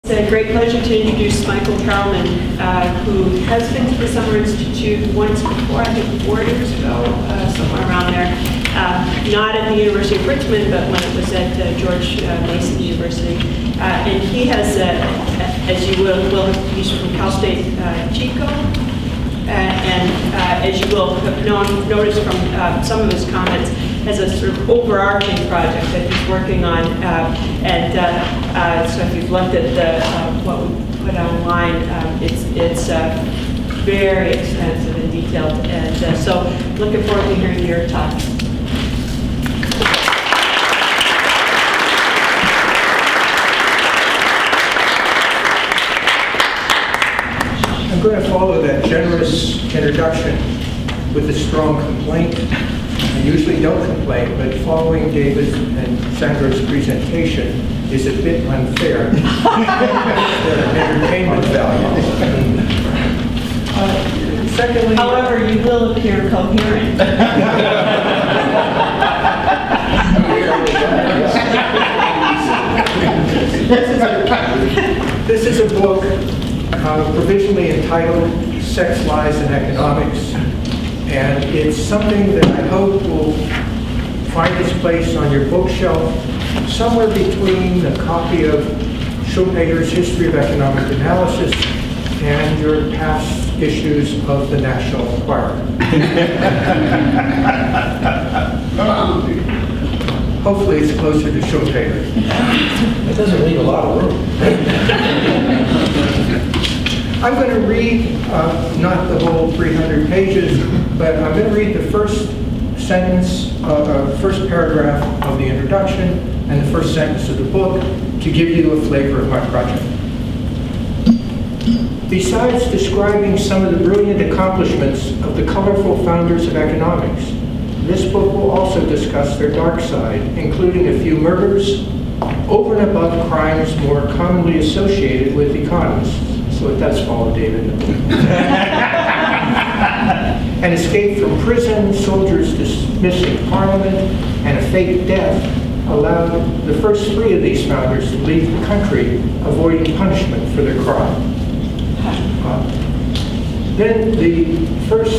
It's a great pleasure to introduce Michael Perelman, who has been to the Summer Institute once before, I think 4 years ago, somewhere around there. Not at the University of Richmond, but when it was at George Mason University. And he has, as you will, he's from Cal State Chico. And as you will have noticed from some of his comments, has a sort of overarching project that he's working on. So if you've looked at what we put online, it's very extensive and detailed. And so looking forward to hearing your talk. I'm going to follow that generous introduction with a strong complaint. I usually don't complain, but following David and Sandra's presentation is a bit unfair. Entertainment value. Secondly, however, you will appear coherent. This is a book provisionally entitled Sex, Lies, and Economics. And it's something that I hope will find its place on your bookshelf somewhere between a copy of Schumpeter's History of Economic Analysis and your past issues of the National Enquirer. Hopefully it's closer to Schumpeter. It doesn't leave a lot of room. I'm going to read, not the whole 300 pages, but I'm going to read the first sentence, first paragraph of the introduction and the first sentence of the book to give you a flavor of my project. Besides describing some of the brilliant accomplishments of the colorful founders of economics, this book will also discuss their dark side, including a few murders, over and above crimes more commonly associated with economists. So it does follow David. An escape from prison, soldiers dismissing Parliament, and a fake death allowed the first 3 of these founders to leave the country, avoiding punishment for their crime. Then the first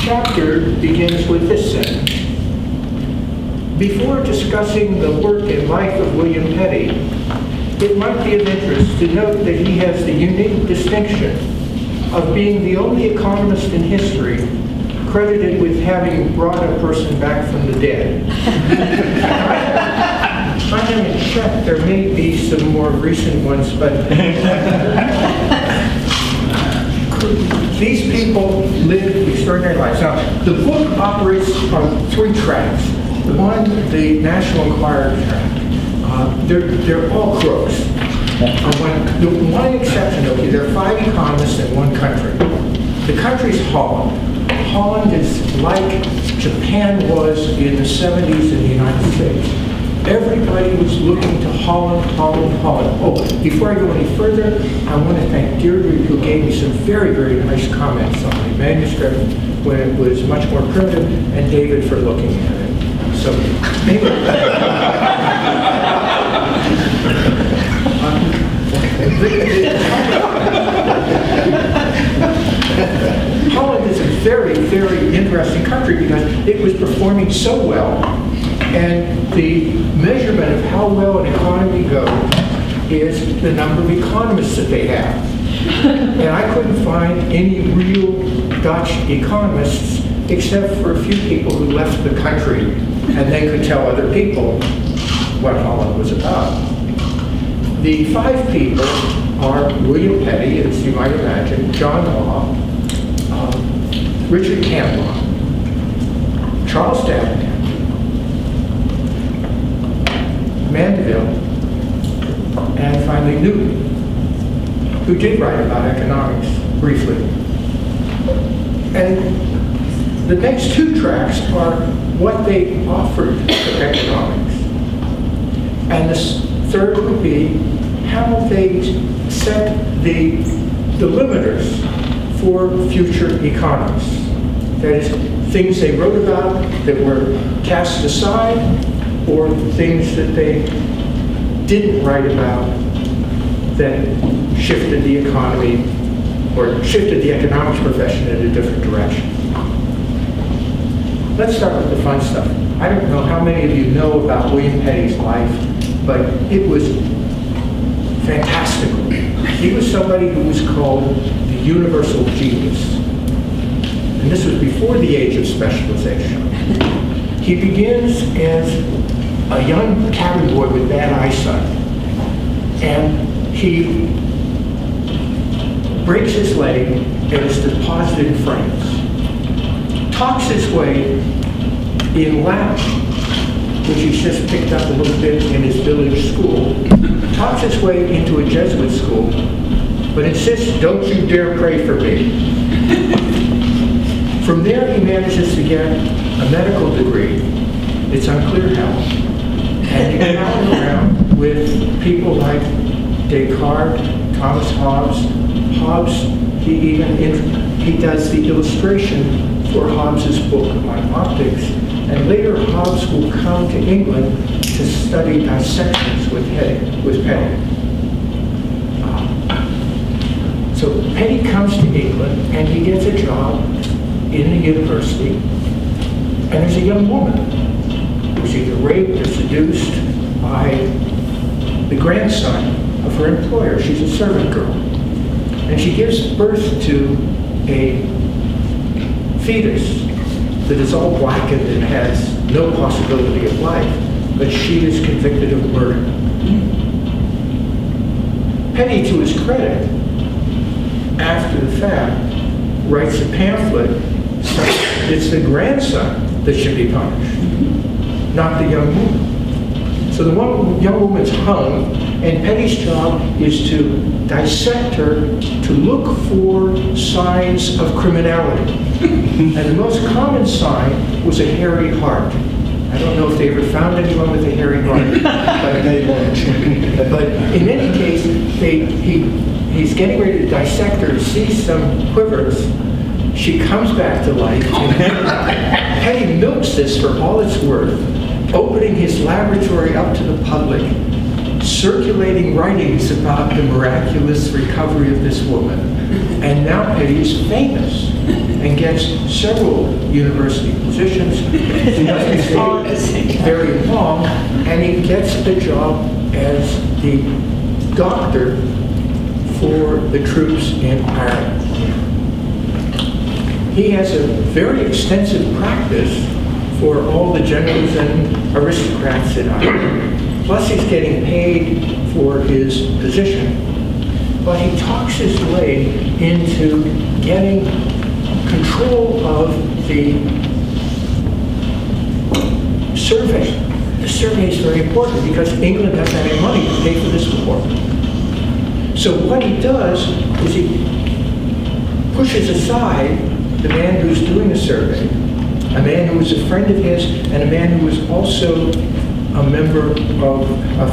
chapter begins with this sentence. Before discussing the work and life of William Petty, it might be of interest to note that he has the unique distinction of being the only economist in history credited with having brought a person back from the dead. I haven't checked, there may be some more recent ones, but these people live extraordinary lives. Now, the book operates on 3 tracks. The one, the National Enquirer track. They're all crooks. The one exception, okay, there are 5 economists in one country. The country's Holland. Holland is like Japan was in the 70s in the United States. Everybody was looking to Holland, Holland, Holland. Oh, before I go any further, I want to thank Deirdre, who gave me some very, very nice comments on the manuscript when it was much more primitive, and David for looking at it. So, Holland is a very, very interesting country because it was performing so well, and the measurement of how well an economy goes is the number of economists that they have. And I couldn't find any real Dutch economists except for a few people who left the country and they could tell other people what Holland was about. The 5 people are William Petty, as you might imagine, John Law, Richard Cantwell, Charles Davenport, Mandeville, and finally Newton, who did write about economics briefly. And the next 2 tracks are what they offered to economics. And the third would be how they set the limiters for future economists. That is, things they wrote about that were cast aside, or things that they didn't write about that shifted the economy, or shifted the economics profession in a different direction. Let's start with the fun stuff. I don't know how many of you know about William Petty's life, but it was fantastical. He was somebody who was called the universal genius. And this was before the age of specialization. He begins as a young cabin boy with bad eyesight. And he breaks his leg and is deposited in France. Talks his way in Latin, which he's just picked up a little bit in his village school. Talks his way into a Jesuit school, but insists, don't you dare pray for me. From there, he manages to get a medical degree. It's unclear how. And he traveled around with people like Descartes, Thomas Hobbes. Hobbes, he does the illustration for Hobbes's book on optics. And later, Hobbes will come to England to study dissections with Petty. So Petty comes to England, and he gets a job in the university, and there's a young woman who's either raped or seduced by the grandson of her employer. She's a servant girl. And she gives birth to a fetus that is all blackened and has no possibility of life, but she is convicted of murder. Petty, to his credit, after the fact, writes a pamphlet saying it's the grandson that should be punished, not the young woman. So the young woman's hung, and Petty's job is to dissect her to look for signs of criminality. And the most common sign was a hairy heart. I don't know if they ever found anyone with a hairy heart, but in any case, he's getting ready to dissect her, sees some quivers. She comes back to life. Petty milks this for all it's worth, opening his laboratory up to the public, circulating writings about the miraculous recovery of this woman. And now Petty is famous and gets several university positions. He doesn't stay very long, and he gets the job as the doctor for the troops in Ireland. He has a very extensive practice for all the generals and aristocrats in Ireland. Plus he's getting paid for his position. But he talks his way into getting control of the survey. The survey is very important because England doesn't have any money to pay for this war. So what he does is he pushes aside the man who's doing the survey, a man who was a friend of his, and a man who was also a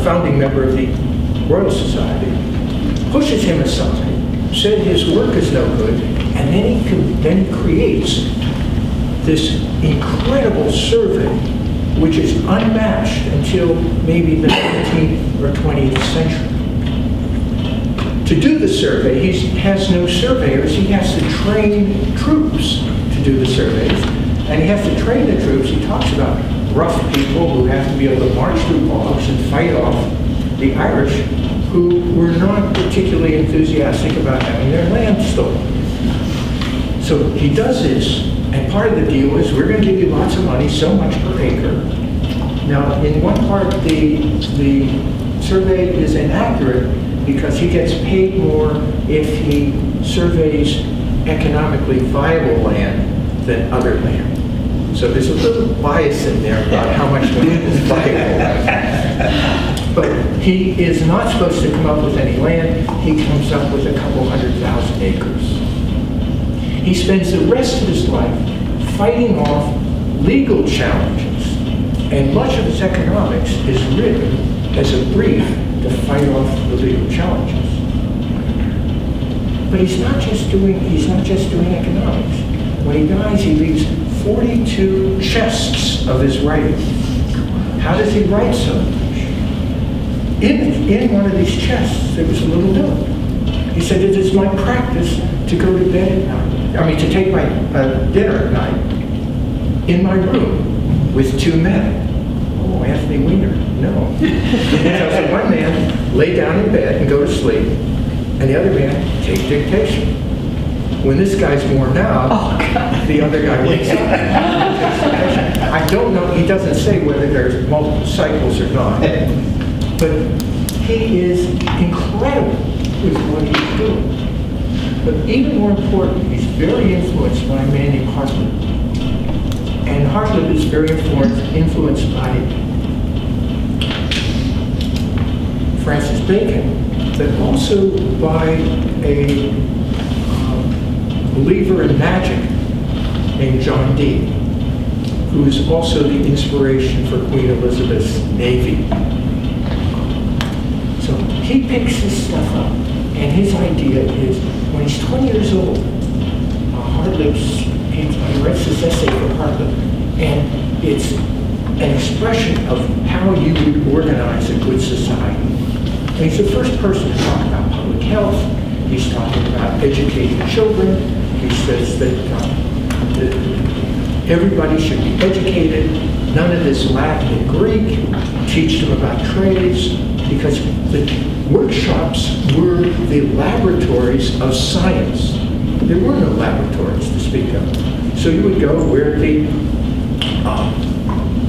founding member of the Royal Society, pushes him aside, said his work is no good, and then he creates this incredible survey, which is unmatched until maybe the 19th or 20th century. To do the survey, he has no surveyors. He has to train troops to do the surveys, and he has to train the troops. He talks about rough people who have to be able to march through bogs and fight off the Irish, who were not particularly enthusiastic about having their land stolen. So he does this, and part of the deal is we're going to give you lots of money, so much per acre. Now, in one part, the survey is inaccurate because he gets paid more if he surveys economically viable land than other land. So there's a little bias in there about how much land is viable. But he is not supposed to come up with any land. He comes up with a couple 100,000 acres. He spends the rest of his life fighting off legal challenges, and much of his economics is written as a brief to fight off the legal challenges. But he's not just doing economics. When he dies, he leaves 42 chests of his writing. How does he write so much? in one of these chests, there was a little note. He said, "It is my practice to go to bed at night. I mean, to take my dinner at night in my room with two men." Oh, Anthony Weiner, no. So one man lay down in bed and go to sleep, and the other man take dictation. When this guy's worn out, the other guy wakes up and takes dictation. I don't know, he doesn't say whether there's multiple cycles or not, but he is incredible with what he's doing. But even more important, he's very influenced by a man named Hartlib. And Hartlib is very influenced by Francis Bacon, but also by a believer in magic named John Dee, who is also the inspiration for Queen Elizabeth's Navy. So he picks this stuff up, and his idea is, when he's 20 years old, he writes this essay for Hartlib, and it's an expression of how you would organize a good society. And he's the first person to talk about public health. He's talking about educating children. He says that everybody should be educated. None of this Latin and Greek. Teach them about trades, because the workshops were the laboratories of science. There were no laboratories to speak of. So you would go where the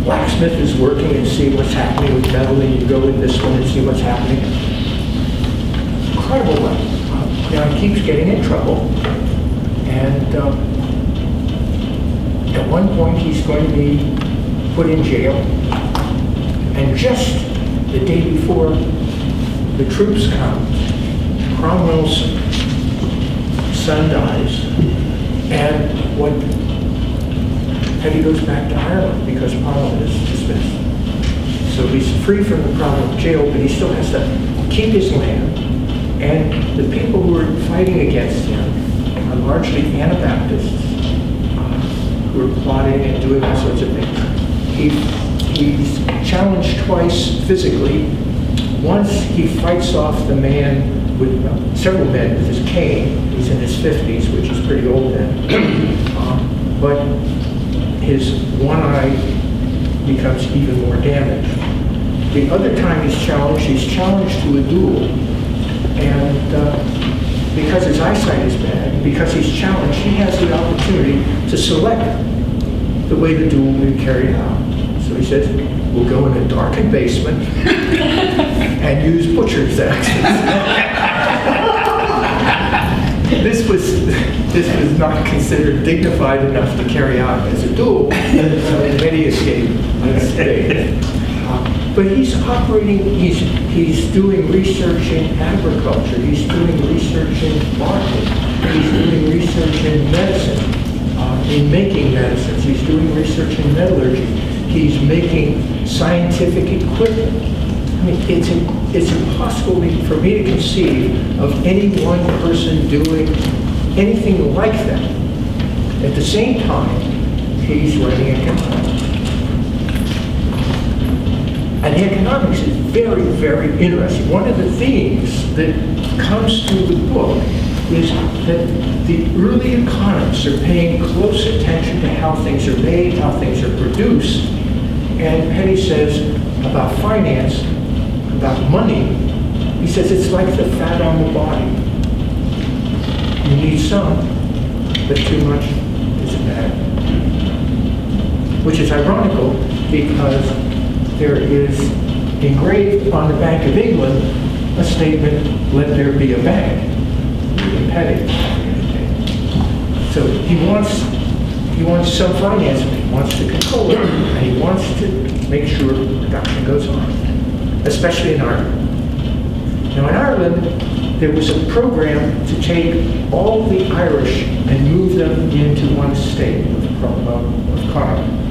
blacksmith is working and see what's happening with metal, and you go in this one and see what's happening. Incredible way. Now he keeps getting in trouble, and at one point he's going to be put in jail, and just the day before the troops come, Cromwell's son dies, and Petty goes back to Ireland because Parliament is dismissed. So he's free from the problem of jail, but he still has to keep his land. And the people who are fighting against him are largely Anabaptists who are plotting and doing all sorts of things. He's challenged twice physically. Once he fights off the man with several men with his cane. He's in his 50s, which is pretty old then. But his one eye becomes even more damaged. The other time he's challenged to a duel. And because his eyesight is bad, because he's challenged, he has the opportunity to select the way the duel will be carried out. So he says, we'll go in a darkened basement and use butcher's axes. This was not considered dignified enough to carry out as a duel, so many escaped unscathed. But he's operating, he's doing research in agriculture, he's doing research in marketing, he's doing research in medicine, in making medicines, he's doing research in metallurgy, he's making scientific equipment. I mean, it's impossible for me to conceive of any one person doing anything like that. At the same time, he's writing economics. And the economics is very, very interesting. One of the themes that comes through the book is that the early economists are paying close attention to how things are made, how things are produced. And Petty says about finance, about money, he says it's like the fat on the body. You need some, but too much is bad. Which is ironical because there is engraved on the Bank of England a statement, let there be a bank, in Petty. So he wants some financing, he wants to control it, and he wants to make sure production goes on, especially in Ireland. Now in Ireland, there was a program to take all the Irish and move them into one state of Connaught.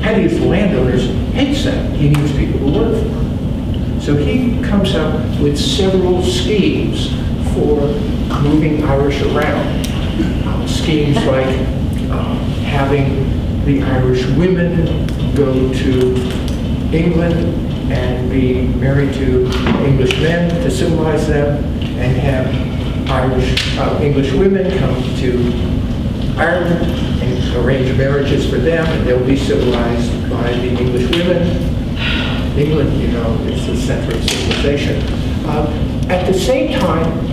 Petty's landowners hates that. He needs people to work for him. So he comes up with several schemes for moving Irish around. Schemes like having the Irish women go to England and be married to English men to civilize them, and have English women come to Ireland and arrange marriages for them, and they'll be civilized by the English women. England, you know, is the center of civilization. At the same time,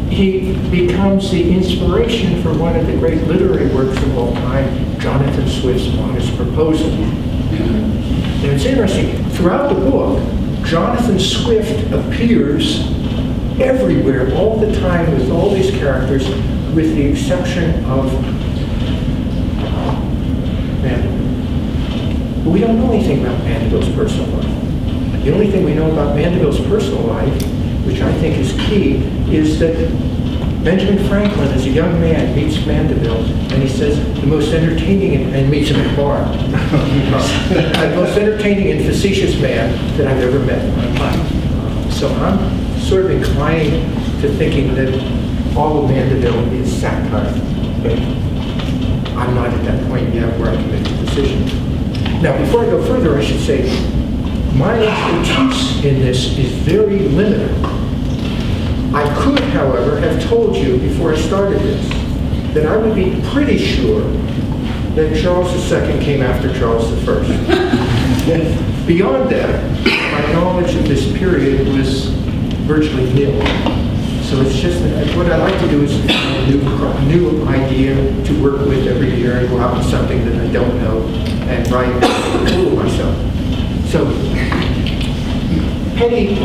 he becomes the inspiration for one of the great literary works of all time, Jonathan Swift's Modest Proposal. And it's interesting, throughout the book, Jonathan Swift appears everywhere, all the time, with all these characters, with the exception of Mandeville. But we don't know anything about Mandeville's personal life. The only thing we know about Mandeville's personal life, which I think is key, is that Benjamin Franklin, as a young man, meets Mandeville, and he says, the most entertaining, and meets him at a bar, the most entertaining and facetious man that I've ever met in my life. So I'm sort of inclining to thinking that all of Mandeville is satire, but I'm not at that point yet where I can make a decision. Now, before I go further, I should say, my expertise in this is very limited. I could, however, have told you before I started this that I would be pretty sure that Charles II came after Charles I. Beyond that, my knowledge of this period was virtually nil. So it's just that what I like to do is find a new idea to work with every year and go out with something that I don't know and write and fool myself. So Petty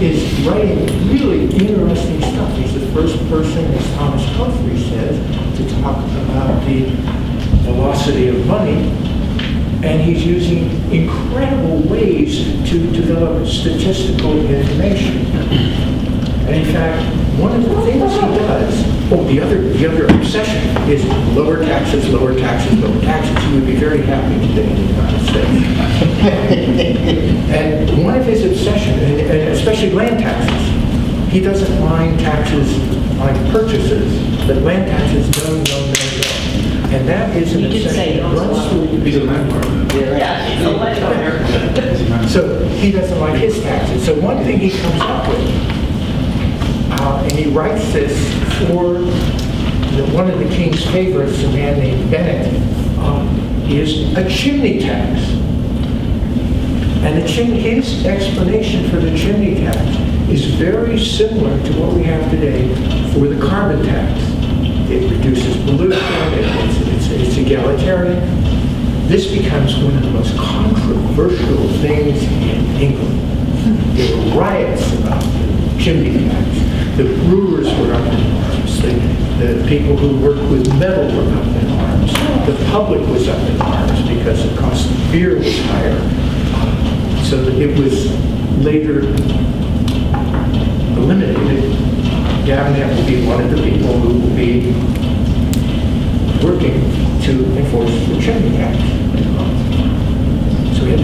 is writing really interesting stuff. He's the first person, as Thomas Humphrey says, to talk about the velocity of money. And he's using incredible ways to develop statistical information. And in fact, one of the things he does, the other obsession is lower taxes, lower taxes, lower taxes. He would be very happy today in the United States. And one of his obsessions, and especially land taxes, he doesn't mind taxes on purchases, but land taxes, no. And that is an obsession that runs through the landmark. So he doesn't like his taxes. So one thing he comes up with, and he writes this for one of the king's favorites, a man named Bennett, is a chimney tax. And his explanation for the chimney tax is very similar to what we have today for the carbon tax. It reduces pollution, it's egalitarian. This becomes one of the most controversial things in England. There were riots about the chimney tax. The brewers were up in arms. The people who worked with metal were up in arms. The public was up in arms because the cost of beer was higher. So that it was later eliminated. Davenant will be one of the people who will be working to enforce the chimney tax. So we had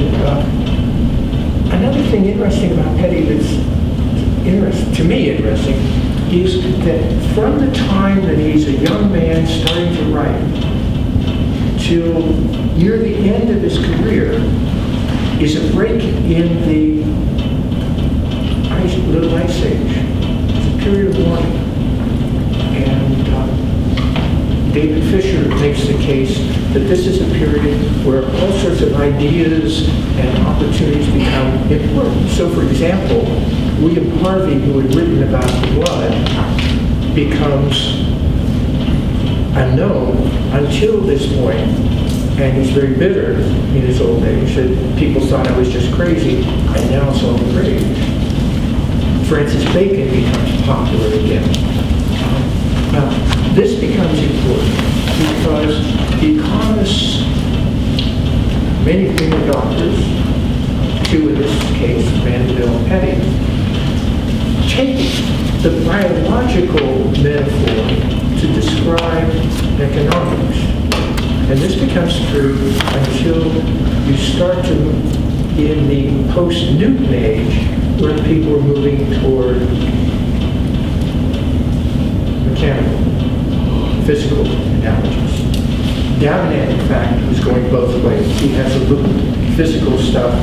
another thing interesting about Petty that's to me interesting is that from the time that he's a young man starting to write till near the end of his career is a break in the Little Ice Age. It's a period of warning. And David Fisher makes the case that this is a period where all sorts of ideas and opportunities become important. So, for example, William Harvey, who had written about blood, becomes unknown until this point, and he's very bitter in his old age that people thought I was just crazy, and now it's all the rage. Francis Bacon becomes popular again. Now, this becomes important because the economists, many female doctors, two in this case, Mandeville and Petty, take the biological metaphor to describe economics. And this becomes true until you start to, in the post-Newton age, where people are moving toward mechanical, physical analogies. Davenant, in fact, was going both ways. He has a little physical stuff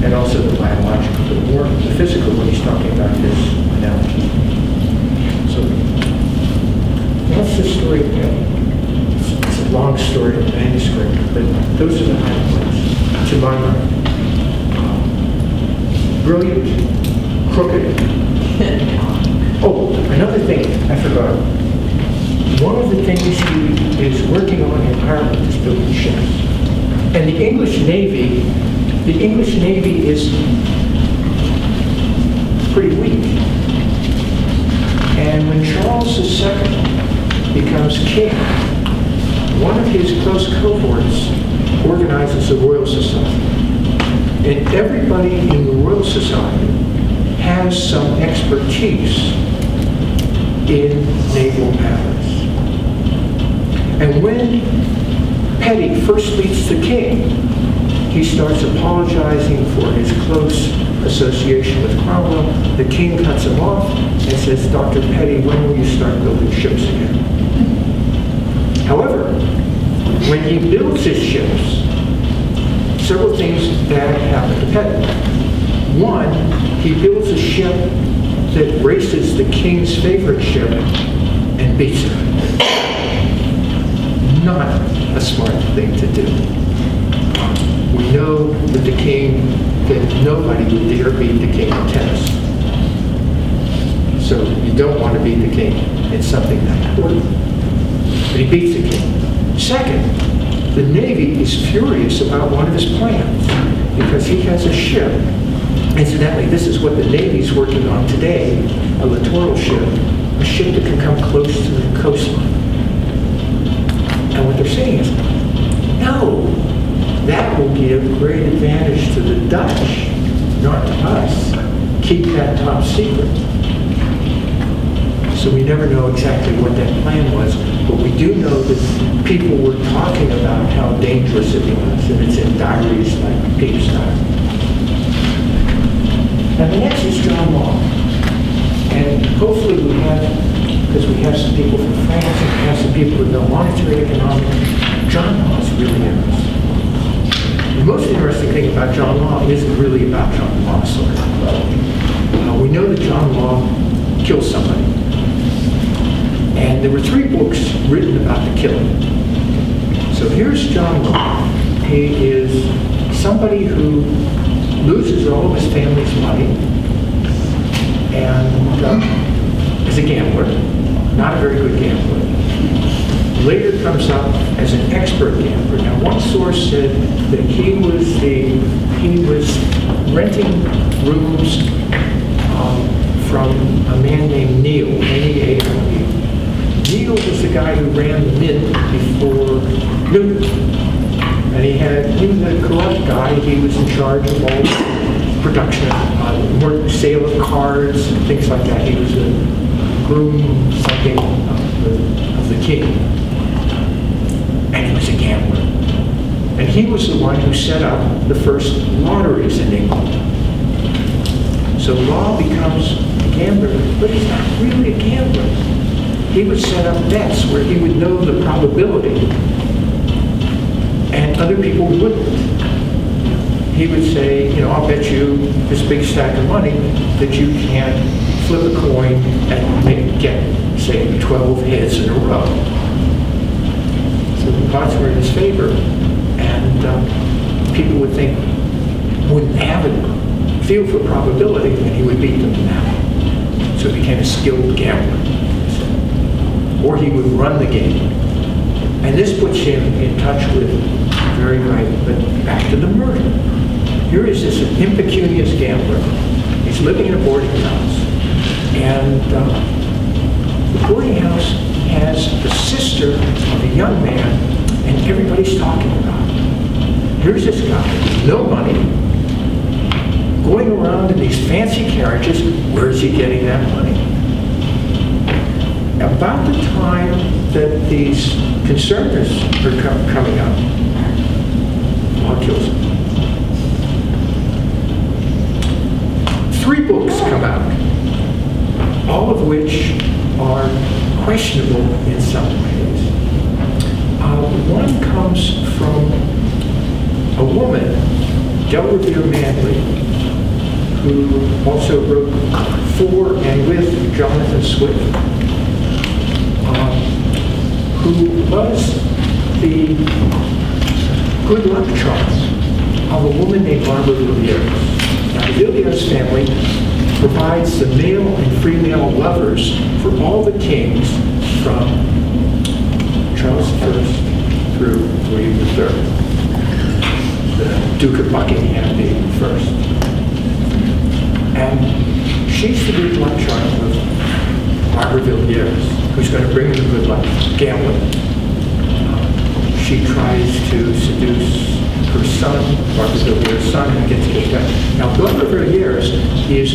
and also the biological, but more the physical when he's talking about this analogy. So that's the story of Petty. It's a long story in the manuscript, but those are the high points, to my mind. Brilliant, crooked. Oh, another thing I forgot. One of the things he is working on in Ireland is building ships. And the English Navy is pretty weak. And when Charles II becomes king, one of his close cohorts organizes the Royal Society. And everybody in the Royal Society has some expertise in naval matters. And when Petty first meets the king, he starts apologizing for his close association with Cromwell. The king cuts him off and says, Dr. Petty, when will you start building ships again? However, when he builds his ships, several things bad happen to Petty. One, he builds a ship that races the king's favorite ship and beats her. Not a smart thing to do. We know that that nobody would dare beat the king in tennis. So you don't want to beat the king in something that important. But he beats the king. Second, the Navy is furious about one of his plans because he has a ship. Incidentally, this is what the Navy's working on today, a littoral ship, a ship that can come close to the coastline. And what they're saying is, no, that will give great advantage to the Dutch, not to us. Keep that top secret. So we never know exactly what that plan was, but we do know that people were talking about how dangerous it was, and it's in diaries like Peter's diary. Now the next is John Law. And hopefully we have, because we have some people from France and we have some people who know monetary economics, John Law is really interesting. The most interesting thing about John Law isn't really about John Law, sort of. We know that John Law killed somebody. And there were 3 books written about the killing. So here's John Law. He is somebody who loses all of his family's money and is a gambler, not a very good gambler. Later comes up as an expert gambler. Now one source said that he was renting rooms from a man named Neil, N-E-A-L-E. Neil was the guy who ran the Mint before Newton. And he was a corrupt guy. He was in charge of all the production, sale of cards and things like that. He was a groom something of the king. And he was a gambler. And he was the one who set up the first lotteries in England. So Law becomes a gambler, but he's not really a gambler. He would set up bets where he would know the probability and other people wouldn't. He would say, I'll bet you this big stack of money that you can't flip a coin and get, say, 12 hits in a row. So the odds were in his favor, and people would think, wouldn't have a feel for probability, and he would beat them now. So he became a skilled gambler. Or he would run the game. And this puts him in touch with very right, but back to the murder. Here is this impecunious gambler. He's living in a boarding house. And the boarding house has the sister of a young man, and everybody's talking about him. Here's this guy with no money, going around in these fancy carriages. Where's he getting that money? About the time that these conservatives are coming up, Law kills him. 3 books come out, all of which are questionable in some ways. One comes from a woman Delrevere Manley, who also wrote for and with Jonathan Swift, who was the good luck charm of a woman named Barbara Villiers. Now, the Villiers family provides the male and female lovers for all the kings from Charles I through William III, the Duke of Buckingham being first. And she's the good luck charm of Barbara Villiers, who's going to bring her good luck gambling. She tries to seduce her son, Barbara Villiers' son, and gets kicked out. Now, Barbara Villiers is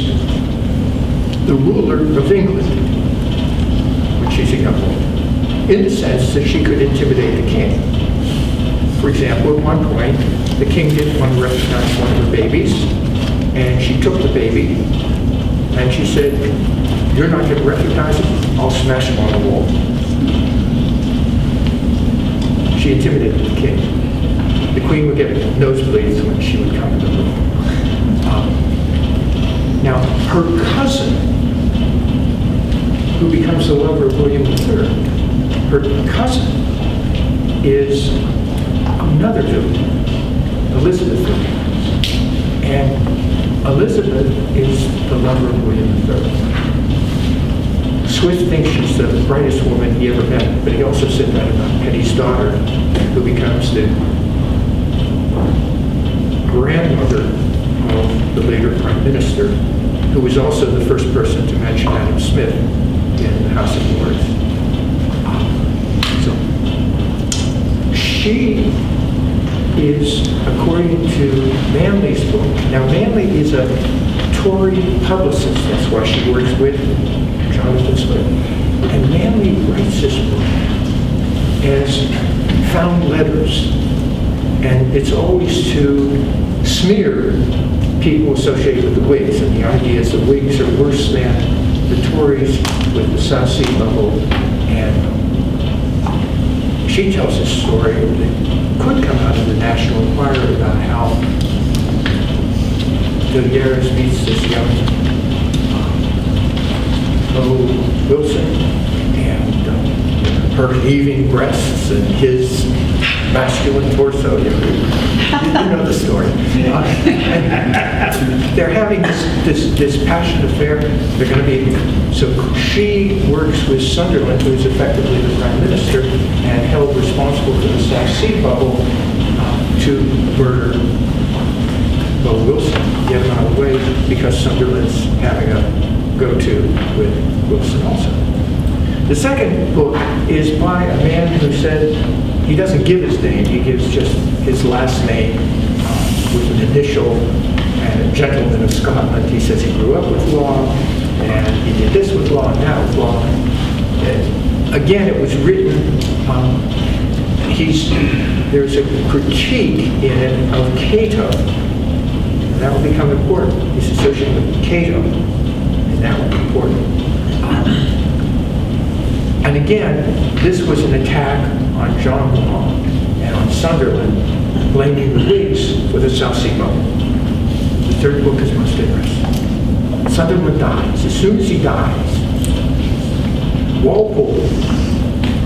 the ruler of England, which she's a young woman, in the sense that she could intimidate the king. For example, at one point, the king didn't want to recognize one of her babies, and she took the baby, and she said, "You're not going to recognize him? I'll smash him on the wall." She intimidated the king. The queen would get nosebleeds when she would come to the room. Now, her cousin, who becomes the lover of William III, her cousin is another Villiers, Elizabeth Villiers. And Elizabeth is the lover of William III. Swift thinks she's the brightest woman he ever met, but he also said that about Hetty's daughter, who becomes the grandmother of the later prime minister, who was also the first person to mention Adam Smith in the House of Lords. So she is, according to Manley's book, now Manley is a Tory publicist, that's why she works with Jonathan Swift. And Manley writes this book as found letters, and it's always to smear people associated with the Whigs, and the idea is the Whigs are worse than the Tories with the South Sea bubble. And she tells this story that could come out of the National Enquirer about how Villiers meets this young Wilson, and her heaving breasts and his masculine torso. You know the story. They're having this passionate affair. They're going to be, so she works with Sunderland, who's effectively the prime minister and held responsible for the South Sea bubble, to murder Wilson, get him out of the way, because Sunderland's having a go-to with Wilson also. The second book is by a man who said he doesn't give his name, he gives just his last name with an initial, and a gentleman of Scotland. He says he grew up with law, and he did this with law, and that with law. And again, it was written, there's a critique in it of Cato, and that will become important. He's associated with Cato, and that will be important. And again, this was an attack on John Law and on Sunderland, blaming the Whigs for the South Sea bubble. The third book is most interesting. Sunderland dies. As soon as he dies, Walpole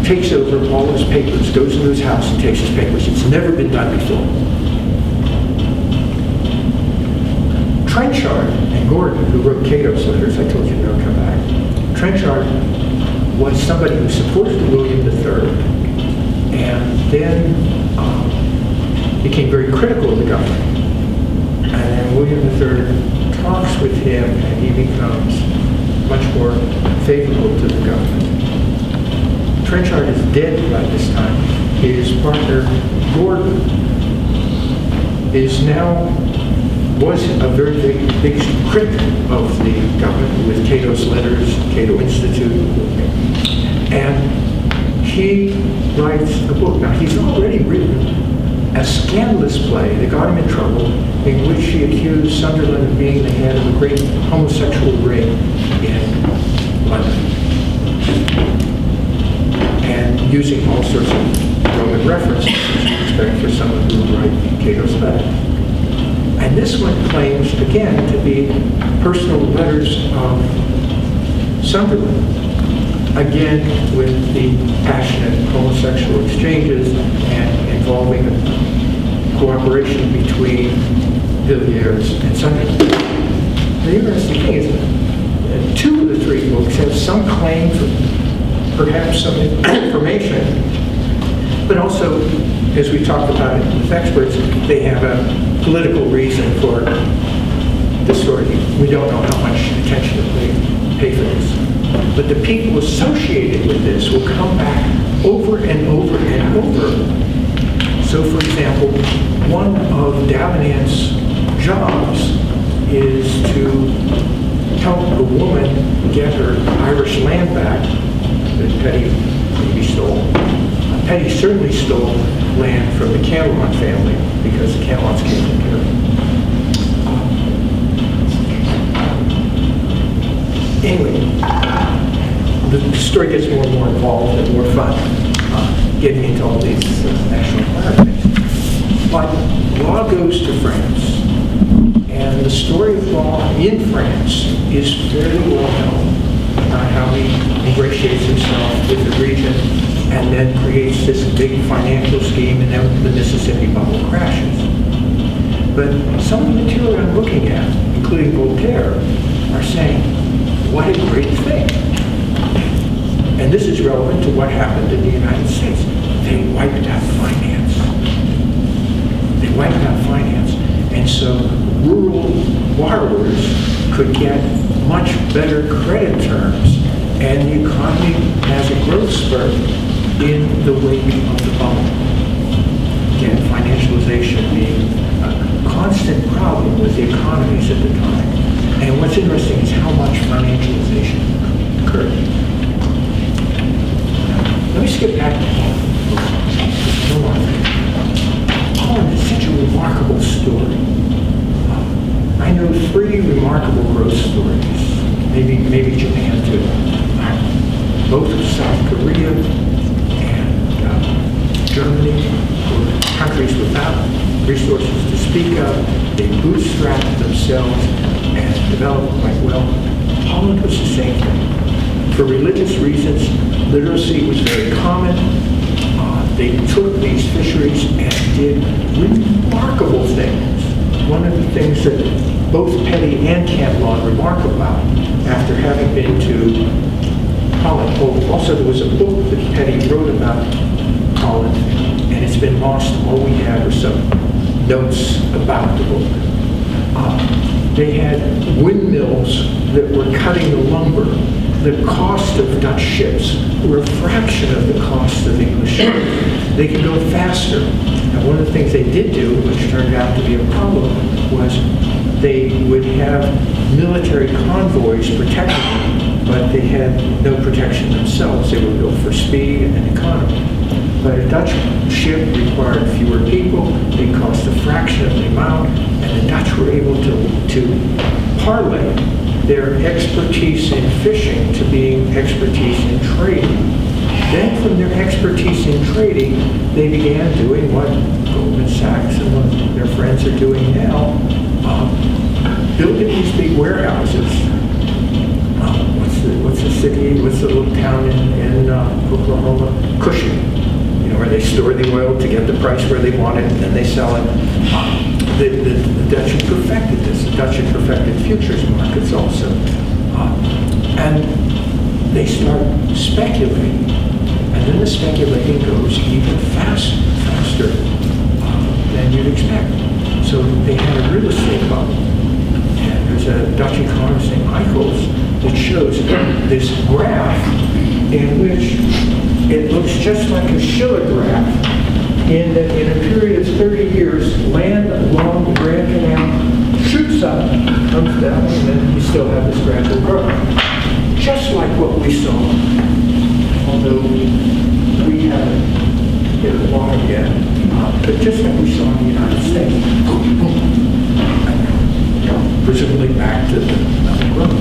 takes over all his papers, goes into his house and takes his papers. It's never been done before. Trenchard and Gordon, who wrote Cato's letters, I told you they'll come back. Trenchard was somebody who supported William III, and then became very critical of the government. And then William III talks with him, and he becomes much more favorable to the government. Trenchard is dead by this time. His partner, Gordon, was a very big critic of the government with Cato's letters, Cato Institute, and he writes a book. Now, he's already written a scandalous play that got him in trouble, in which he accused Sunderland of being the head of a great homosexual ring in London, and using all sorts of Roman references, as you expect for someone who would write Cato's letter. And this one claims, again, to be personal letters of Sunderland, again with the passionate homosexual exchanges and involving cooperation between Villiers and Sunderland. The interesting thing is that 2 of the 3 books have some claim for perhaps some information, but also, as we talked about it with experts, they have a political reason for this story. We don't know how much attention they pay for this. But the people associated with this will come back over and over and over. So, for example, one of Davenant's jobs is to help a woman get her Irish land back that Petty maybe stole. Petty certainly stole land from the Camelot family because the Camelots came from here. Anyway, the story gets more and more involved and more fun, getting into all these national environments. But law goes to France, and the story of law in France is fairly well known, how he ingratiates himself with the region and then creates this big financial scheme, and then the Mississippi bubble crashes. But some of the material I'm looking at, including Voltaire, are saying, what a great thing. And this is relevant to what happened in the United States. They wiped out finance. They wiped out finance. And so rural borrowers could get much better credit terms, and the economy has a growth spurt in the wake of the bubble. Again, financialization being a constant problem with the economies at the time. And what's interesting is how much financialization occurred. Let me skip back to Holland. Holland is such a remarkable story. I know 3 remarkable growth stories, maybe Japan too. Both South Korea and Germany were countries without resources to speak of. They bootstrapped themselves and developed quite well. Holland was the same thing. For religious reasons, literacy was very common. They took these fisheries and did remarkable things. One of the things that both Petty and Cantillon remark about after having been to Holland. Also, there was a book that Petty wrote about Holland, and it's been lost. All we have are some notes about the book. They had windmills that were cutting the lumber. The cost of Dutch ships were a fraction of the cost of English ships. They could go faster. And one of the things they did do, which turned out to be a problem, was they would have military convoys protecting them, but they had no protection themselves. They were built for speed and economy. But a Dutch ship required fewer people, they cost a fraction of the amount, and the Dutch were able to parlay their expertise in fishing to being expertise in trading. Then from their expertise in trading, they began doing what Goldman Sachs and what their friends are doing now, building these big warehouses. What's the city, what's the little town in Oklahoma? Cushing, where they store the oil to get the price where they want it, and then they sell it. The Dutch had perfected this. The Dutch had perfected futures markets also. And they start speculating. And then the speculating goes even faster than you'd expect. So they had a real estate bubble. And there's a Dutch economist named Eichels that shows this graph in which it looks just like a Schiller graph. In a period of 30 years, land along the Grand Canal shoots up, comes down, and then you still have this gradual growth. Just like what we saw, although we haven't hit the bottom yet, but just like we saw in the United States. Presumably back to the growth.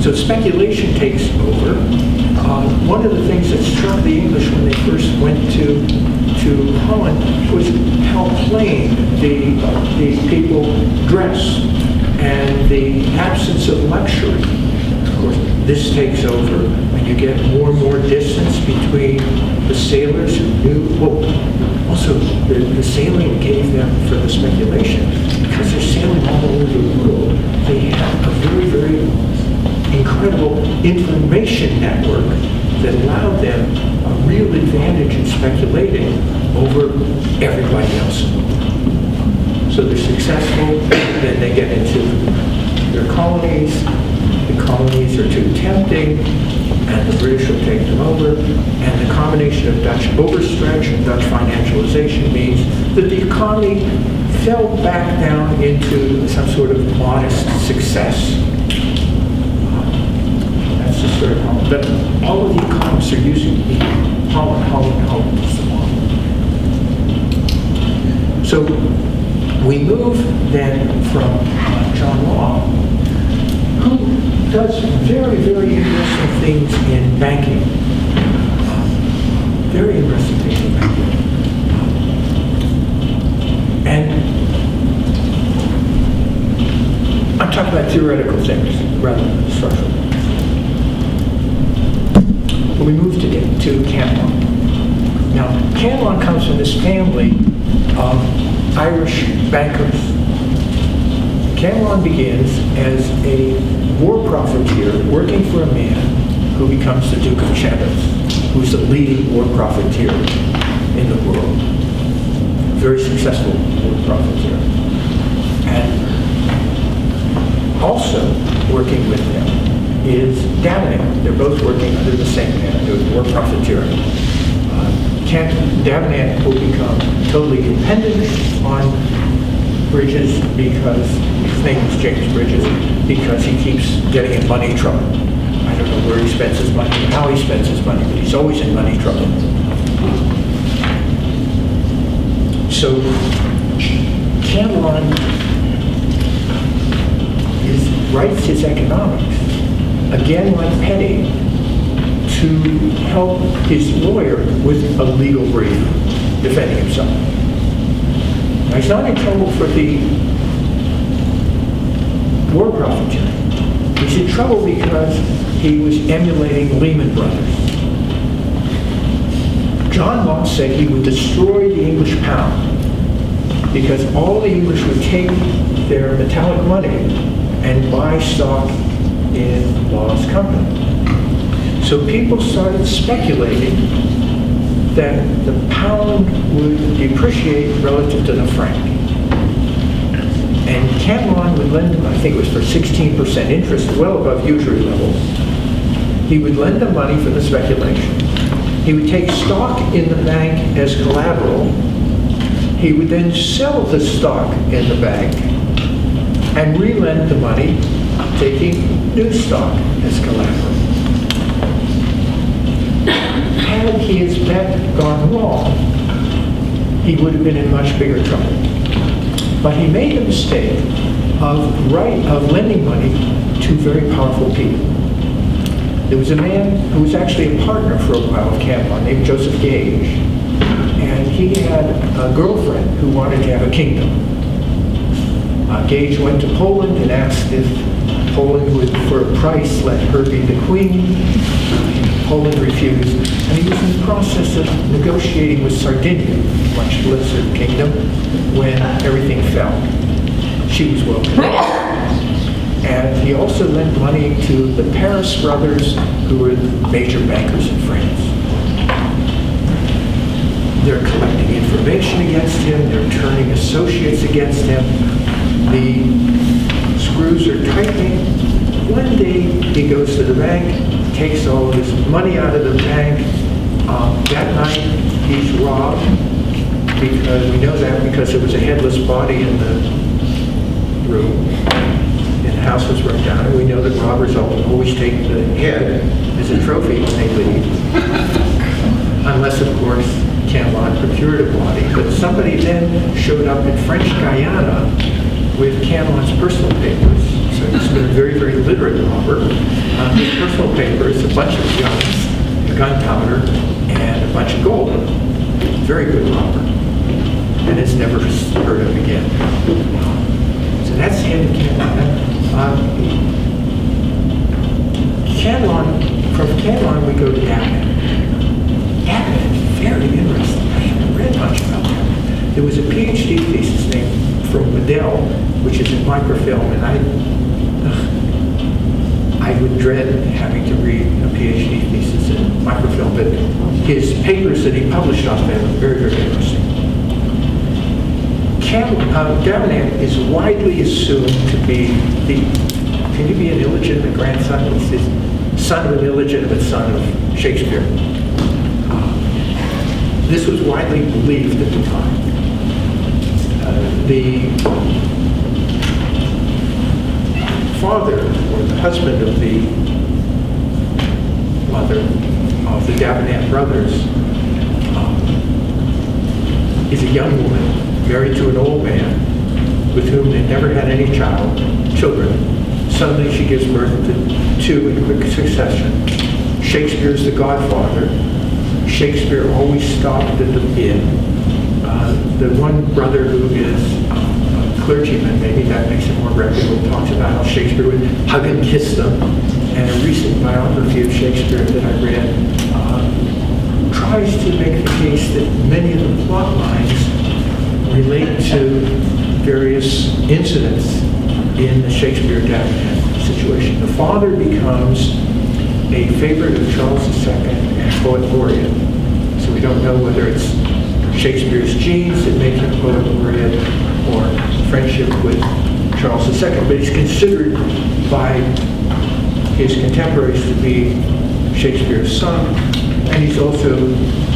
So speculation takes over. One of the things that struck the English when they first went to Holland was how plain the people dress and the absence of luxury. Of course, this takes over when you get more and more distance between the sailors who knew, well, also the sailing gave them for the speculation. Because they're sailing all over the world, they have a very, very incredible information network that allowed them a real advantage in speculating over everybody else. So they're successful, then they get into their colonies. The colonies are too tempting, and the British will take them over. And the combination of Dutch overstretch and Dutch financialization means that the economy fell back down into some sort of modest success. That's the sort of problem. But all of the economists are using Holland. So we move then from John Law, who does very, very interesting things in banking. Very interesting things in banking. And I'm talking about theoretical things rather than structural. But we move to Canlon. Now, Canlon comes from this family of Irish bankers. Canlon begins as a war profiteer working for a man who becomes the Duke of Chatham, who's the leading war profiteer in the world. Very successful war profiteer. And also working with him is Davenant. They're both working under the same man, doing war profiteering. Davenant will become totally dependent on Bridges because his name is James Bridges, because he keeps getting in money trouble. I don't know where he spends his money, how he spends his money, but he's always in money trouble. So Canlon writes his economics, again like Petty, to help his lawyer with a legal brief defending himself. Now, he's not in trouble for the war profiteering. He's in trouble because he was emulating Lehman Brothers. John Law said he would destroy the English pound because all the English would take their metallic money and buy stock in Law's company. So people started speculating that the pound would depreciate relative to the franc. And Canlon would lend them, I think it was for 16% interest, well above usury levels. He would lend them money for the speculation. He would take stock in the bank as collateral. He would then sell the stock in the bank and re-lend the money, taking new stock as collateral. Had his bet gone wrong, he would have been in much bigger trouble. But he made the mistake of lending money to very powerful people. There was a man who was actually a partner for a while of Canlon named Joseph Gage, and he had a girlfriend who wanted to have a kingdom. Gage went to Poland and asked if Poland would, for a price, let her be the queen. Poland refused, and he was in the process of negotiating with Sardinia, a much lesser kingdom, when everything fell. She was welcome. And he also lent money to the Paris brothers, who were major bankers in France. They're collecting information against him, they're turning associates against him. The screws are tightening. One day he goes to the bank, takes all of his money out of the bank. That night he's robbed, because we know that because there was a headless body in the room. And the house was burned down. And we know that robbers always take the head as a trophy when they leave. Unless, of course, Canlon procured a body. But somebody then showed up in French Guiana with Canlon's personal papers. So he's been a very, very literate robber. His personal papers, a bunch of guns, gunpowder, and a bunch of gold. Very good robber. And is never heard of again. So From Canlon, we go to Davenant. Davenant is very interesting. I haven't read much about that. There was a PhD thesis named from Waddell, which is in microfilm, and I would dread having to read a PhD thesis in microfilm, but his papers that he published on that were very, very interesting. Davenant is widely assumed to be can you be an illegitimate grandson? It's his son of an illegitimate son of Shakespeare. This was widely believed at the time. The father, or the husband of the mother of the Davenant brothers, is a young woman married to an old man with whom they never had any children. Suddenly she gives birth to two in quick succession. Shakespeare's the godfather. Shakespeare always stopped at the inn. The one brother who is a clergyman, maybe that makes it more reputable, talks about how Shakespeare would hug and kiss them. And a recent biography of Shakespeare that I read tries to make the case that many of the plot lines relate to various incidents in the Shakespeare-Davenant situation. The father becomes a favorite of Charles II and poet laureate. So we don't know whether it's Shakespeare's genes that make him poet laureate or friendship with Charles II, but he's considered by his contemporaries to be Shakespeare's son, and he's also,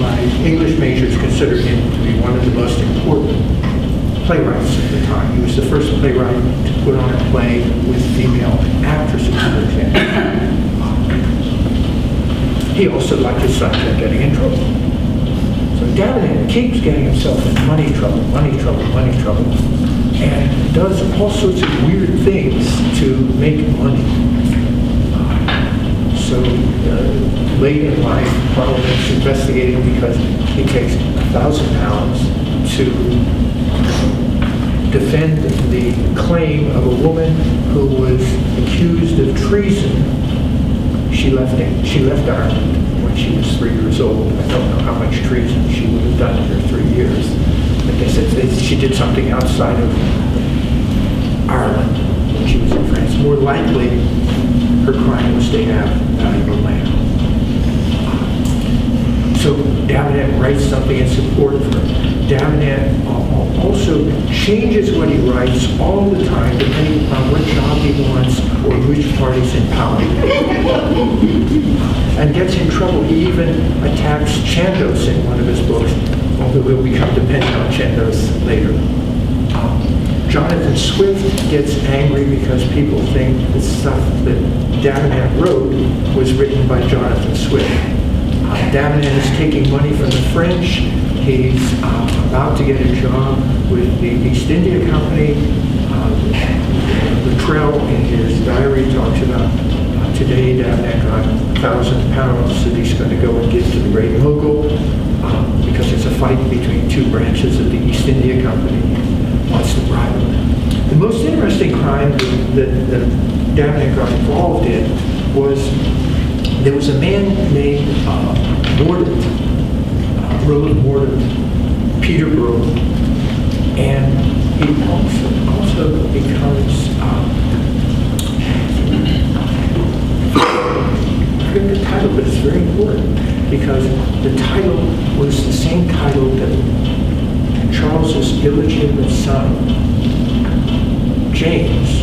by English majors, considered him to be one of the most important playwrights at the time. He was the first playwright to put on a play with female actresses, for example. He also, like his son, kept getting in trouble. So Davenant keeps getting himself in money trouble, and does all sorts of weird things to make money. So late in life, Parliament's investigating because he takes £1,000 to defend the claim of a woman who was accused of treason. She left Ireland when she was 3 years old. I don't know how much treason she would have done in her 3 years. But they said she did something outside of Ireland when she was in France. More likely, her crime was to have valuable land. So Davenant writes something in support of her. Davenant also changes what he writes all the time, depending upon what job he wants or which party's in power. And gets in trouble. He even attacks Chandos in one of his books, although we'll become dependent on Chandos later. Jonathan Swift gets angry because people think the stuff that Davenant wrote was written by Jonathan Swift. Davenant is taking money from the French. He's about to get a job with the East India Company. Luttrell in his diary talks about today Davenant got £1,000 that he's going to go and give to the great mogul because there's a fight between two branches of the East India Company. Wants to bribe him. The most interesting crime that Davenant got involved in was there was a man named Mordaunt, Roland Mordaunt, Peterborough, and he also becomes, I forget the title, but it's very important because the title was the same title that Charles's illegitimate son, James,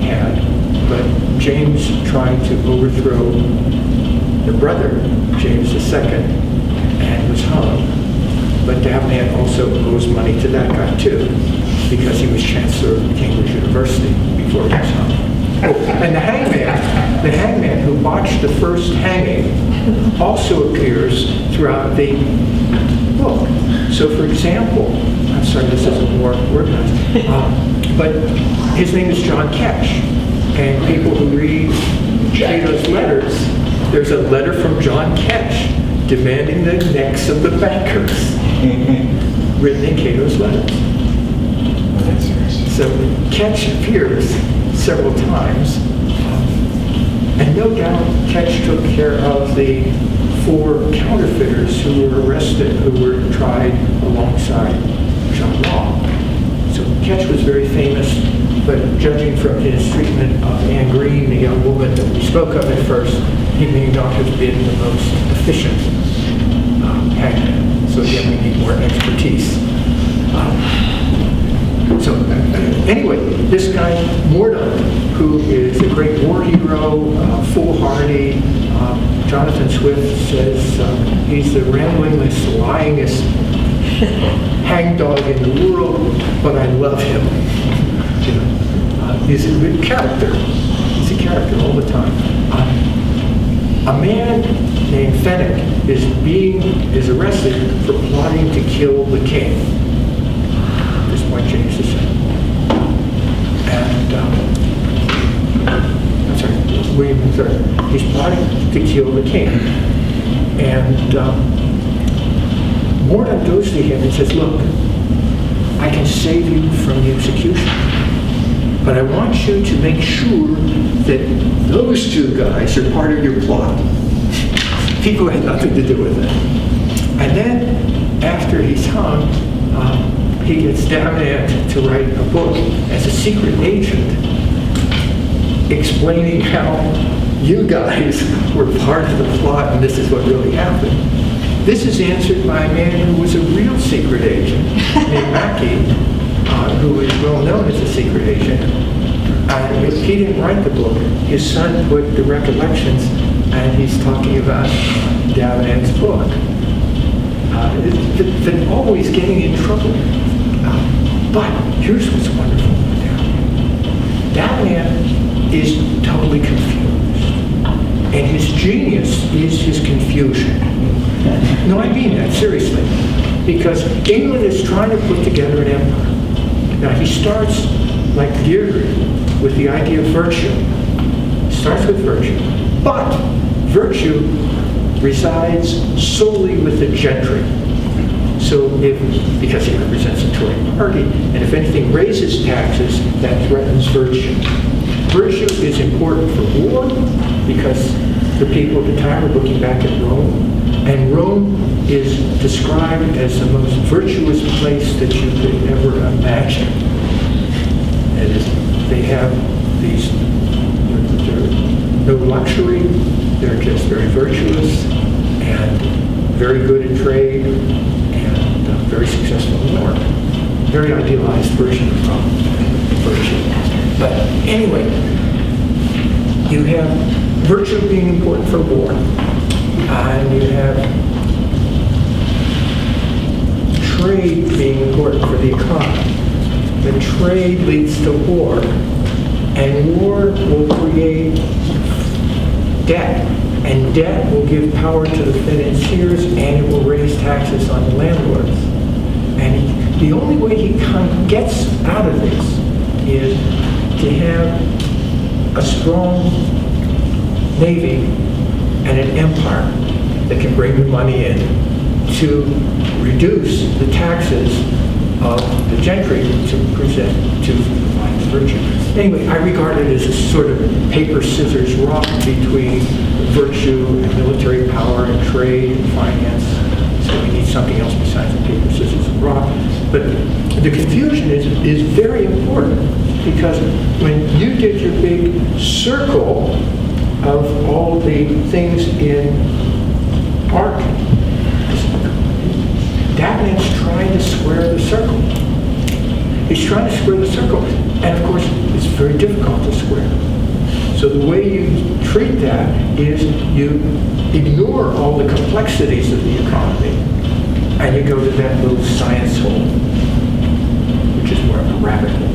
had, but James tried to overthrow the brother, James II, and was hung. But Davenant also owes money to that guy too, because he was Chancellor of Cambridge University before he was hung. Oh, and the hangman who botched the first hanging also appears throughout the book. So for example, I'm sorry, this isn't more organized, but his name is John Ketch. And people who read Cato's letters, there's a letter from John Ketch demanding the necks of the bankers, written in Cato's letters. So Ketch appears several times, and no doubt Ketch took care of the 4 counterfeiters who were arrested, who were tried alongside John Law. So Ketch was very famous, but judging from his treatment of Anne Green, the young woman that we spoke of at first, he may not have been the most efficient hangman. So again, we need more expertise. Anyway, this guy, Mordaunt, who is a great war hero, foolhardy, Jonathan Swift says he's the ramblingest, lyingest hangdog in the world, but I love him. He's a good character. He's a character all the time. A man named Fenwick is arrested for plotting to kill the king. At this point, James II. And I'm sorry, William III. He's plotting to kill the king. And Mordaunt goes to him and says, look, I can save you from the execution, but I want you to make sure that those 2 guys are part of your plot. People had nothing to do with it. And then, after he's hung, he gets Davenant to write a book as a secret agent explaining how you guys were part of the plot and this is what really happened. This is answered by a man who was a real secret agent named Mackey, who is well known as a secret agent. He didn't write the book. His son put the recollections, and he's talking about Davenant's book. They're always getting in trouble. But here's what's wonderful about Davenant. Davenant is totally confused. And his genius is his confusion. No, I mean that seriously. Because England is trying to put together an empire. Now, he starts, like Deirdre, with the idea of virtue. Starts with virtue. But virtue resides solely with the gentry. So because he represents the Tory party, and if anything raises taxes, that threatens virtue. Virtue is important for war because the people at the time are looking back at Rome, and Rome is described as the most virtuous place that you could ever imagine. That is, they have no luxury, they're just very virtuous and very good at trade and very successful in war. Very idealized version of virtue. But anyway, you have virtue being important for war, and you have trade being important for the economy. The trade leads to war, and war will create debt, and debt will give power to the financiers, and it will raise taxes on the landlords. And the only way he gets out of this is to have a strong navy and an empire that can bring the money in to reduce the taxes of the gentry to present to provide virtue. Anyway, I regard it as a sort of paper, scissors, rock between virtue and military power and trade and finance. So we need something else besides the paper, scissors, and rock. But the confusion is very important, because when you did your big circle of all the things in art, Davenant's trying to square the circle. He's trying to square the circle, and of course, it's very difficult to square. So the way you treat that is you ignore all the complexities of the economy, and you go to that little science hole, which is more of a rabbit hole.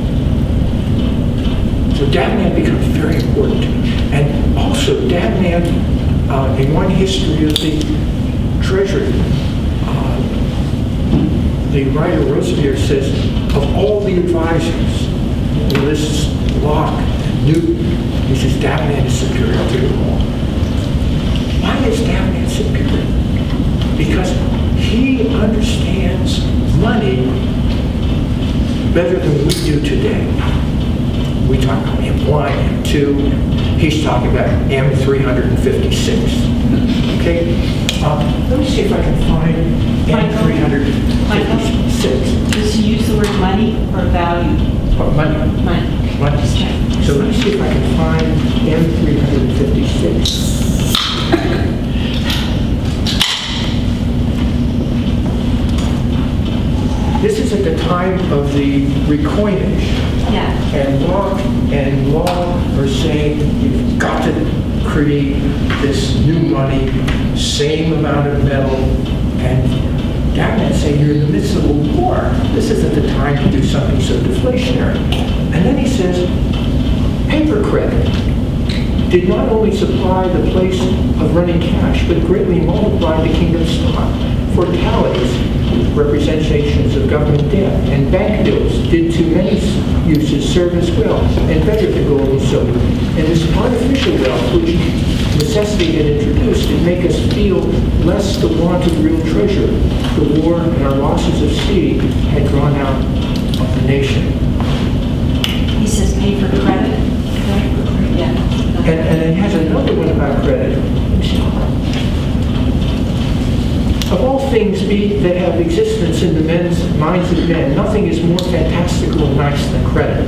So Davenant becomes very important. And also, Davenant, in one history of the Treasury, the writer Roseveare says, of all the advisors, he lists Locke and Newton, he says Davenant is superior to them all. Why is Davenant superior? Because he understands money better than we do today. We talk about M1, M2. He's talking about M356. Okay? Let me see if I can find M356. Does he use the word money or value? Money. Money. Money. So let me see if I can find M356. This is at the time of the recoinage. Yeah. And law are saying you've got to create this new money, same amount of metal, and Gavman's saying you're in the midst of a war. This isn't the time to do something so deflationary. And then he says, paper credit did not only supply the place of running cash, but greatly multiplied the kingdom's stock. Fortalities, representations of government debt, and bank bills did to many uses serve as well, and better than gold and silver. And this artificial wealth, which necessity had introduced, did make us feel less the want of real treasure. The war and our losses of sea had drawn out of the nation. He says pay for credit. Yeah. And it has another one about credit. Of all things that have existence in the minds of men, nothing is more fantastical and nice than credit.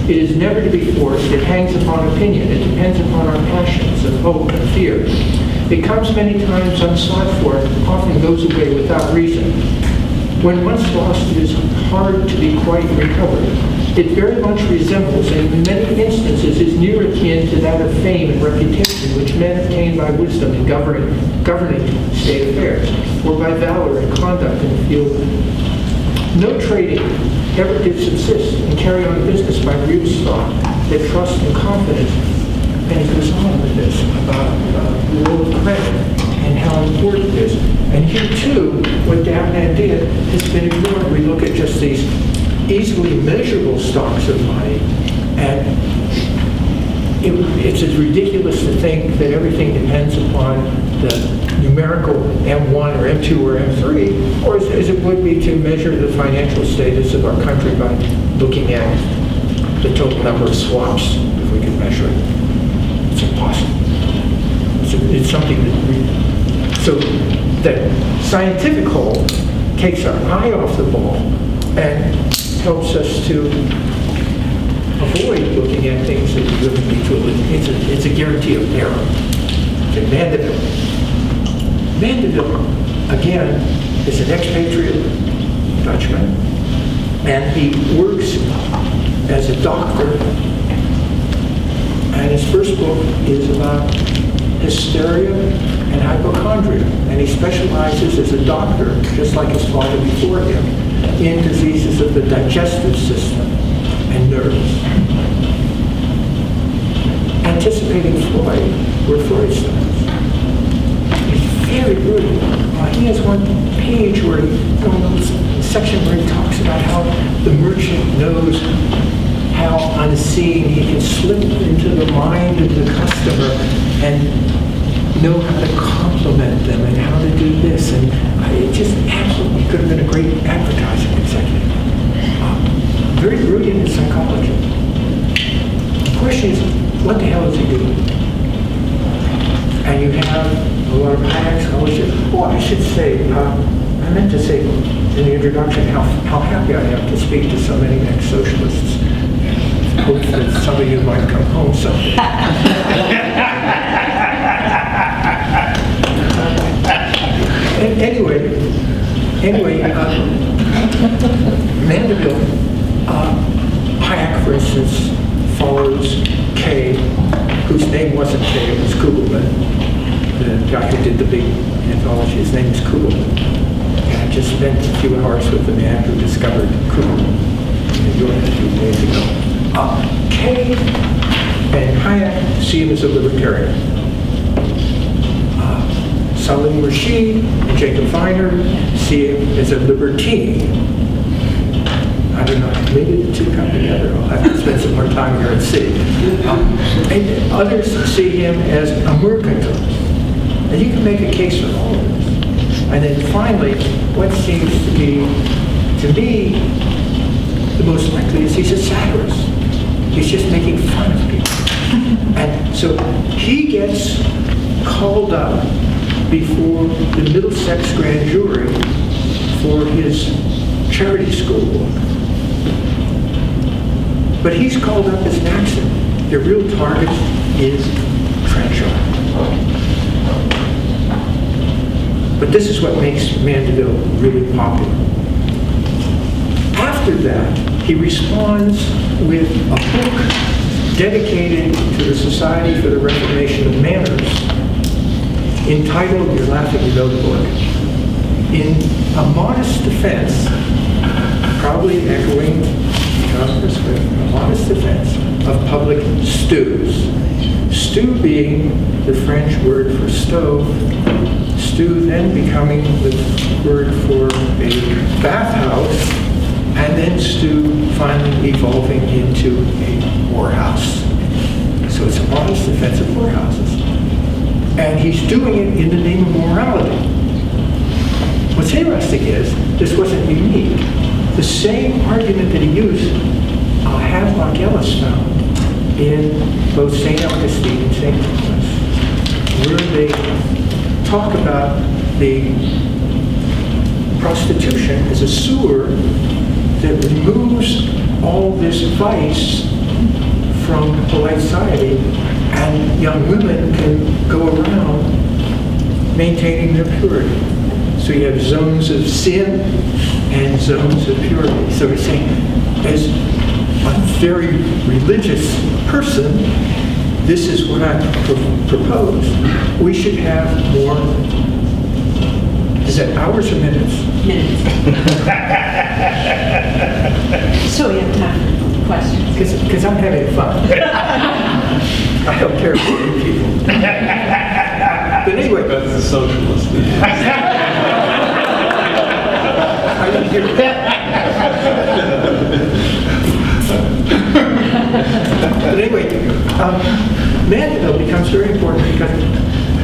It is never to be forced. It hangs upon opinion. It depends upon our passions of hope and fear. It comes many times unsought for, often goes away without reason. When once lost, it is hard to be quite recovered. It very much resembles, and in many instances is near akin to that of fame and reputation which men obtain by wisdom in governing state affairs, or by valor and conduct in the field. No trading ever did subsist and carry on business by real stock, that trust and confidence. And he goes on with this about the role of credit and how important it is. And here too, what Gavman did has been ignored. We look at just these easily measurable stocks of money, and it's as ridiculous to think that everything depends upon the numerical M1 or M2 or M3, or as it would be to measure the financial status of our country by looking at the total number of swaps, if we could measure it. It's impossible. It's something so that scientific whole takes our eye off the ball and helps us to avoid looking at things that really need to. It's a guarantee of error. Okay, Mandeville, again, is an expatriate Dutchman, and he works as a doctor, and his first book is about hysteria and hypochondria, and he specializes as a doctor, just like his father before him, in diseases of the digestive system and nerves. Anticipating Freud, where Freud starts. It's very brutal. He has one page where section where he talks about how the merchant knows how unseen he can slip into the mind of the customer and know how to compliment them and how to do this. And it just absolutely could have been a great advertising executive. Very brilliant in psychology. The question is, what the hell is he doing? And you have a lot of high scholars. Oh, I should say, I meant to say in the introduction how happy I am to speak to so many ex-socialists. Hope that some of you might come home someday. Anyway, Mandeville, Hayek, for instance, follows Kay, whose name wasn't Kay, it was Kugelman. The guy who did the big anthology, his name is Kugelman. And I just spent a few hours with the man who discovered Kugelman in New York a few days ago. Kay and Hayek see him as a libertarian. Salim Rashid and Jacob Viner see him as a libertine. I don't know, maybe the two come together. I'll have to spend some more time here and see. And others see him as a mercantilist. And you can make a case for all of this. And then finally, what seems to be, to me, the most likely is he's a satirist. He's just making fun of people. And so he gets called up before the Middlesex grand jury for his charity school book. But he's called up as an accident. The real target is Crenshaw. But this is what makes Mandeville really popular. After that, he responds with a book dedicated to the Society for the Reformation of Manners, entitled, you're laughing, you know the book, in a modest defense, probably echoing John Swift, a modest defense of public stews. Stew being the French word for stove, stew then becoming the word for a bathhouse, and then stew finally evolving into a whorehouse. So it's a modest defense of whorehouses. And he's doing it in the name of morality. What's interesting is, this wasn't unique. The same argument that he used, Havelock Ellis found in both St. Augustine and St. Thomas, where they talk about the prostitution as a sewer that removes all this vice from polite society, and young women can go around maintaining their purity. So you have zones of sin and zones of purity. So he's saying, as a very religious person, this is what I propose. We should have more, is that hours or minutes? Minutes. So we have time for questions. Because I'm having fun. I don't care about you people. But anyway. That's a socialist. I didn't hear But anyway, Mandeville becomes very important because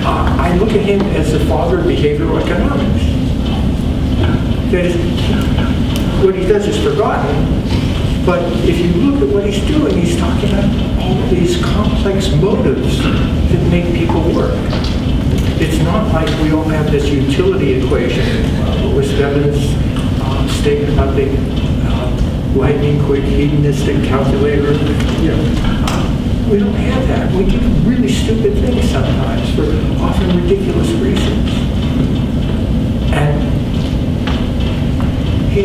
I look at him as the father of behavioral economics. That is, what he does is forgotten, but if you look at what he's doing, he's talking about all of these complex motives that make people work. It's not like we all have this utility equation. What was Devin's statement about the lightning quick hedonistic calculator? You know, we don't have that. We do really stupid things sometimes for often ridiculous reasons. And he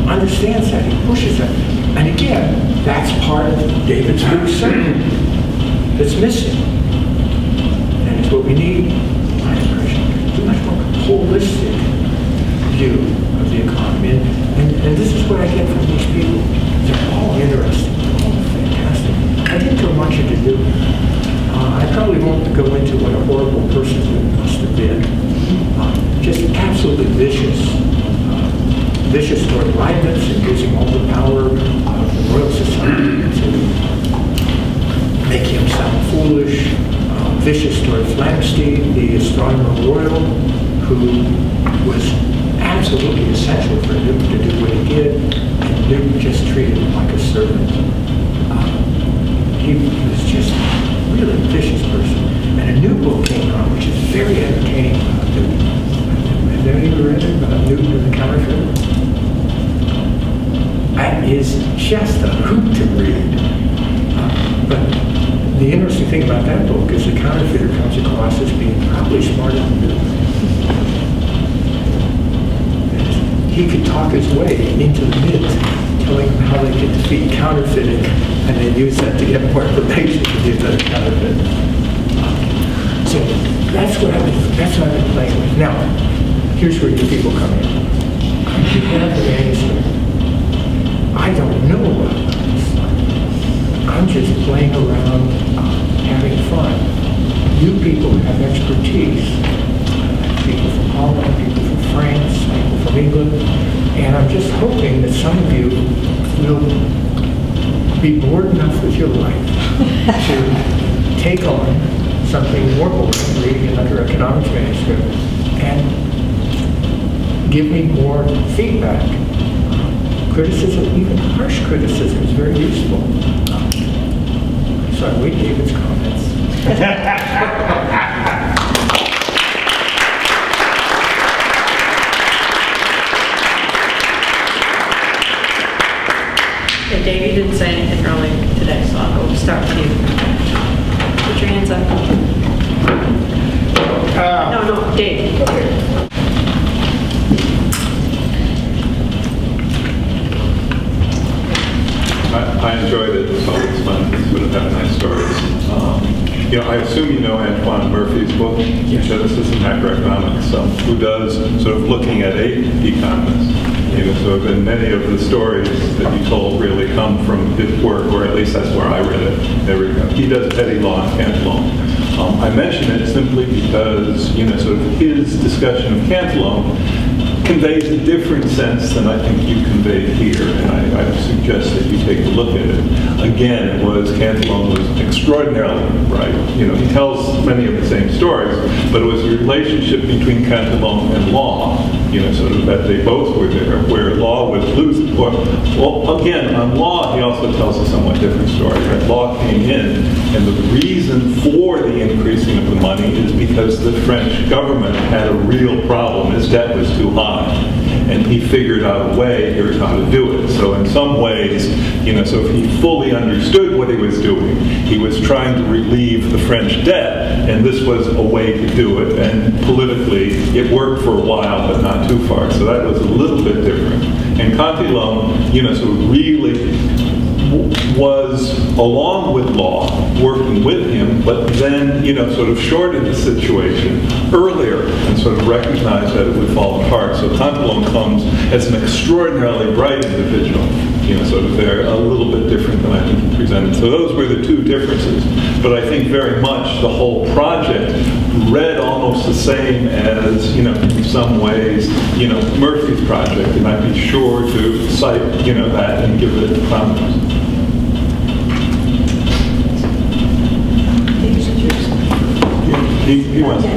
understands that, he pushes that. And again, that's part of David's big sermon that's missing. And it's what we need, my impression, a much more holistic view of the economy. And this is what I get from these people. They're all interesting, they're all fantastic. I didn't go much into do. I probably won't go into what a horrible person he must have been. Just absolutely vicious. Vicious toward Leibniz and using all the power of the Royal Society to make him sound foolish. Vicious toward Flamsteed, the astronomer royal, who was absolutely essential for Newton to do what he did, and Newton just treated him like a servant. He was just a really vicious person. And a new book came out, which is very entertaining about Newton. Have any of you read it about Newton and the counterfeit? That is just a hoot to read. But the interesting thing about that book is the counterfeiter comes across as being probably smarter than Newton. He could talk his way into the mint, telling them how they could defeat counterfeiting, and then use that to get more information to do that counterfeit. So that's what I've been playing with. Now, here's where you people come in. You have the manuscript. I don't know about this. I'm just playing around, having fun. You people have expertise. People from Holland, people from France, people from England, and I'm just hoping that some of you will be bored enough with your life to take on something more boring, reading another economics manuscript, and give me more feedback. criticism, even harsh criticism, is very useful. So I await David's comments. Okay, Dave, you didn't say anything early today, so I'll go start with you. Put your hands up. No, Dave. Okay. I enjoyed it. It's always fun to sort of have nice stories. You know, I assume you know Antoine Murphy's book, Genesis and Macroeconomics, who does sort of looking at 8 economists. You know, so then many of the stories that you told really come from his work, or at least that's where I read it. He does petty law and Cantillon. I mention it simply because, you know, sort of his discussion of Cantillon conveys a different sense than I think you conveyed here, and I would suggest that you take a look at it. Again, Cantillon was extraordinarily bright. You know, he tells many of the same stories, but it was the relationship between Cantillon and law, you know, sort of that they both were there, where law would lose. Well, again, on law, he also tells a somewhat different story. Right? Law came in, and the reason for the increasing of the money is because the French government had a real problem. Its debt was too high. And he figured out a way, here's how to do it. So in some ways, you know, so if he fully understood what he was doing, he was trying to relieve the French debt, and this was a way to do it. And politically, it worked for a while, but not too far. So that was a little bit different. And Cantillon, you know, so really was, along with law, working with him, but then, you know, sort of shorted the situation earlier and sort of recognized that it would fall apart. So Cantillon comes as an extraordinarily bright individual, you know, sort of they're a little bit different than I think he presented. So those were the 2 differences. But I think very much the whole project read almost the same as, you know, in some ways, you know, Murphy's project, and I'd be sure to cite, you know, that and give it prominence. He wants to.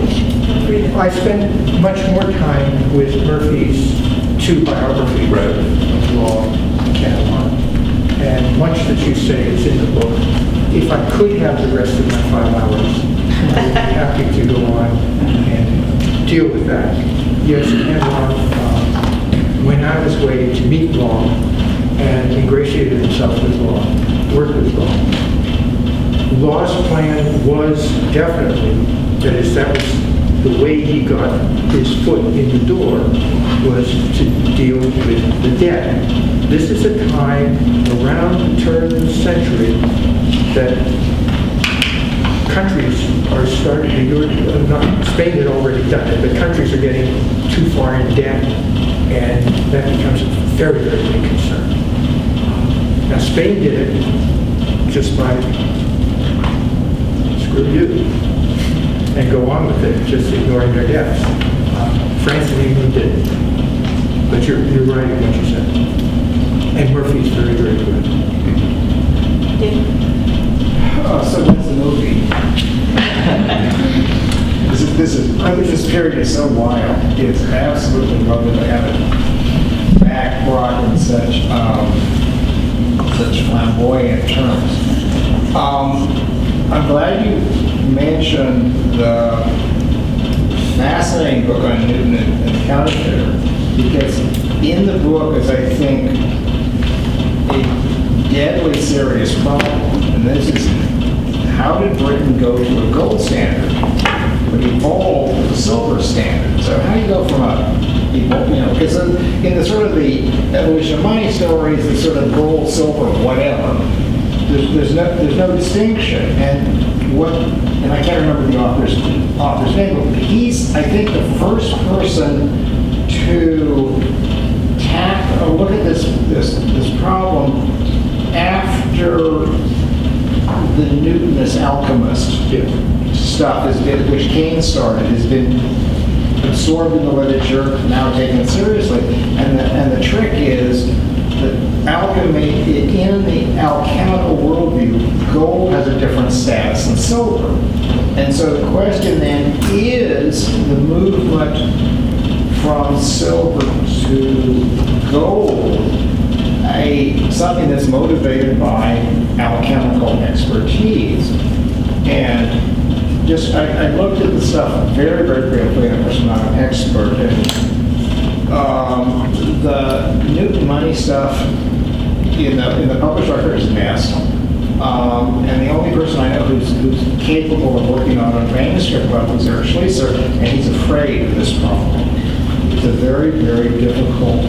I spent much more time with Murphy's 2 biographies Right. of law and Cantillon, and much that you say is in the book. If I could have the rest of my 5 hours, I would be happy to go on and deal with that. Yes, Cantillon, when I was waiting to meet law and ingratiated himself with law, worked with law, Law's plan was definitely, that was the way he got his foot in the door, was to deal with the debt. This is a time around the turn of the century that countries are starting to, Spain had already done it, but countries are getting too far in debt, and that becomes a very, very big concern. Now Spain did it just by screw you, and go on with it, just ignoring their debts. France and England did it. But you're right in what you said. And Murphy's very, very good. So that's the movie. This period is so wild. It's absolutely lovely to have it back brought in such flamboyant terms. I'm glad you mentioned the fascinating book on Newton and counterfeiter, because in the book is, I think, a deadly serious problem, and this is how did Britain go to a gold standard but evolve to a silver standard? So how do you go from because in the sort of the evolution of money stories, the sort of gold, silver, whatever, there's no distinction, and I can't remember the author's name, but he's, I think, the first person to look at this problem after the Newtonist alchemist stuff which Keynes started, has been absorbed in the literature, now taken seriously, and the trick is that alchemy, in the alchemical worldview, gold has a different status than silver. And so the question then is the movement from silver to gold something that's motivated by alchemical expertise. And just, I looked at the stuff very, very briefly, and of course I'm not an expert. And the Newton money stuff in the published record is a mess. And the only person I know who's capable of working on a manuscript level is Eric Schlieser, and he's afraid of this problem. It's a very, very difficult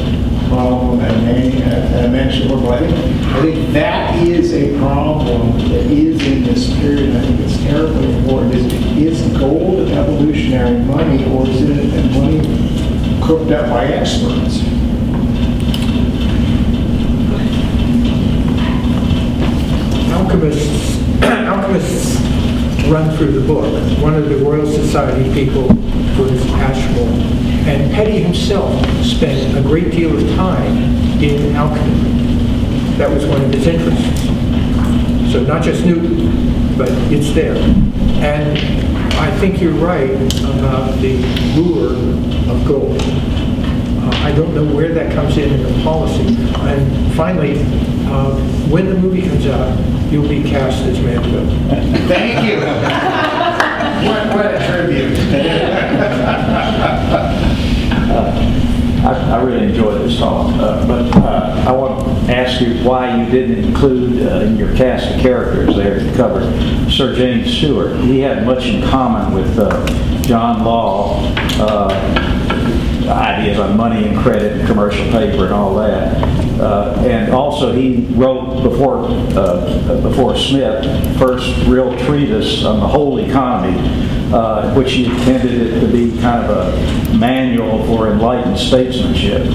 problem at a manageable level. I think that is a problem that is in this period, and I think it's terribly important. Is gold evolutionary money, or is it money cooked up by experts? Alchemists run through the book. One of the Royal Society people was Ashmole, and Petty himself spent a great deal of time in alchemy. That was one of his interests. So not just Newton, but it's there. And I think you're right about the lure of gold. I don't know where that comes in the policy. And finally, when the movie comes out, you'll be cast as Manville. Thank you. What a tribute. I really enjoyed this talk, but I want to ask you why you didn't include in your cast of characters there to cover Sir James Stewart. He had much in common with John Law, ideas on money and credit and commercial paper and all that. And also he wrote before Smith, first real treatise on the whole economy, which he intended it to be kind of a manual for enlightened statesmanship.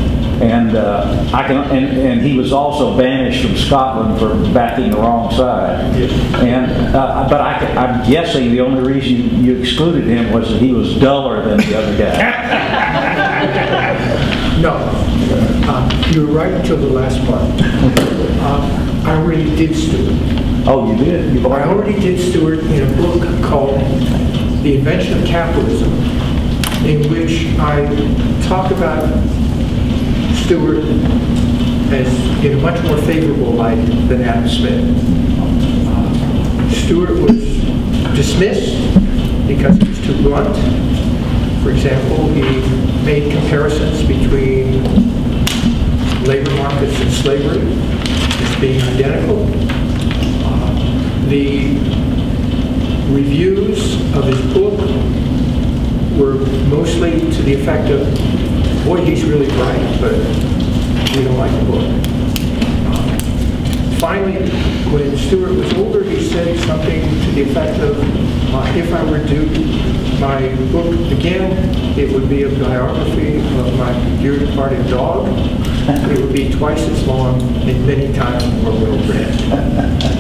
And and he was also banished from Scotland for backing the wrong side. And but I'm guessing the only reason you excluded him was that he was duller than the other guy. No, you were right until the last part. I already did Stewart. Oh, you did? I already did Stewart in a book called The Invention of Capitalism, in which I talk about Stewart as in a much more favorable light than Adam Smith. Stewart was dismissed because he was too blunt. For example, he made comparisons between labor markets and slavery as being identical. The reviews of his book were mostly to the effect of, boy, he's really bright, but we don't like the book. Finally, when Stewart was older, he said something to the effect of, if I were to do my book again, it would be a biography of my dear departed dog. It would be twice as long and many times more well read.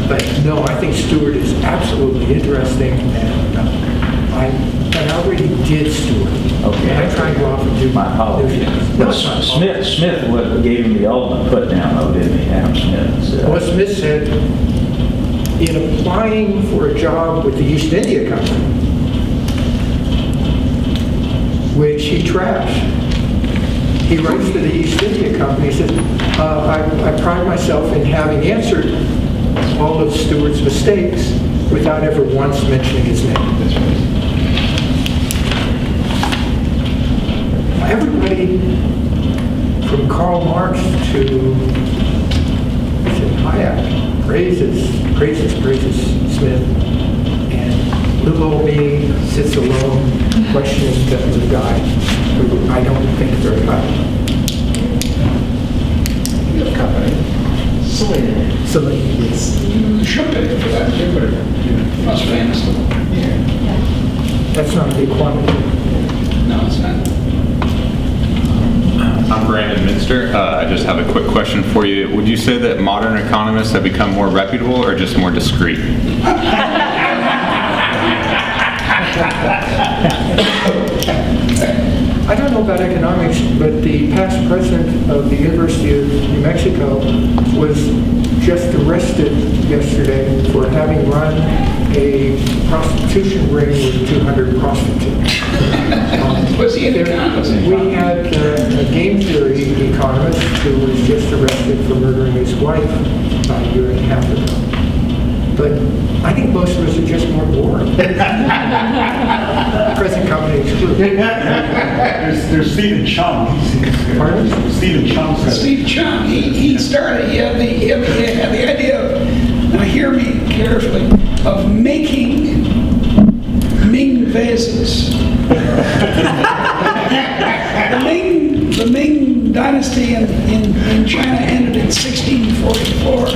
But no, I think Stewart is absolutely interesting, and I already did Stewart. Okay. And I try and go off and do my apologies. No, it's not Smith gave him the ultimate put down, though, didn't he? Adam Smith. Well, Smith said, in applying for a job with the East India Company, which he trashed, he writes to the East India Company, he says, I pride myself in having answered all of Stewart's mistakes without ever once mentioning his name. That's right. Everybody from Karl Marx to Hayek praises Smith, and little old me sits alone questioning the guy who I don't think very highly. You have company. Silly. Yes. You should pay for that. That's famous. Yeah. That's not a big quantity. No, it's not. I'm Brandon Minster. I just have a quick question for you. Would you say that modern economists have become more reputable or just more discreet? I don't know about economics, but the past president of the University of New Mexico was just arrested yesterday for having run a prostitution ring with 200 prostitutes. Was he an economist? We had a game theory economist who was just arrested for murdering his wife about a year and a half ago. But I think most of us are just more bored. Present company excluded. There's Stephen Chung. Pardon? Stephen Chung. Steve Chung, he started, he had the idea of, now hear me carefully, of making Ming vases. The Ming dynasty in China ended in 1644,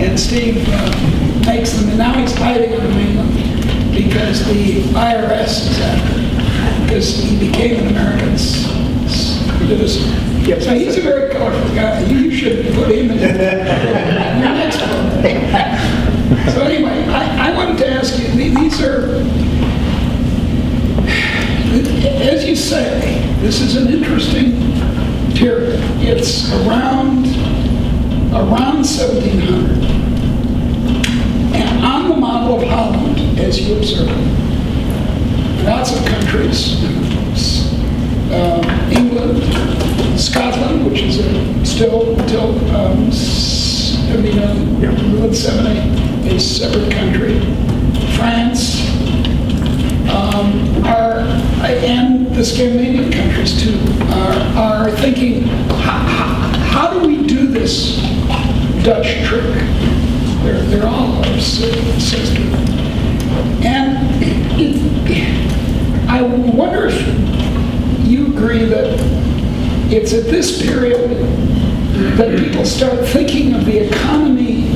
and Steve makes them, and now he's hiding on the mainland because the IRS is after him, because he became an American citizen. Yep. So he's a very colorful guy. You should put him in your next book. So anyway, I wanted to ask you, these are, as you say, this is an interesting period. It's around 1700. And on the model of Holland, as you observe, lots of countries, England, Scotland, which is still until 1778, a separate country, France, and the Scandinavian countries too, are thinking, how do we do this Dutch trick? They're all obsessed with it. And I wonder if you agree that it's at this period that people start thinking of the economy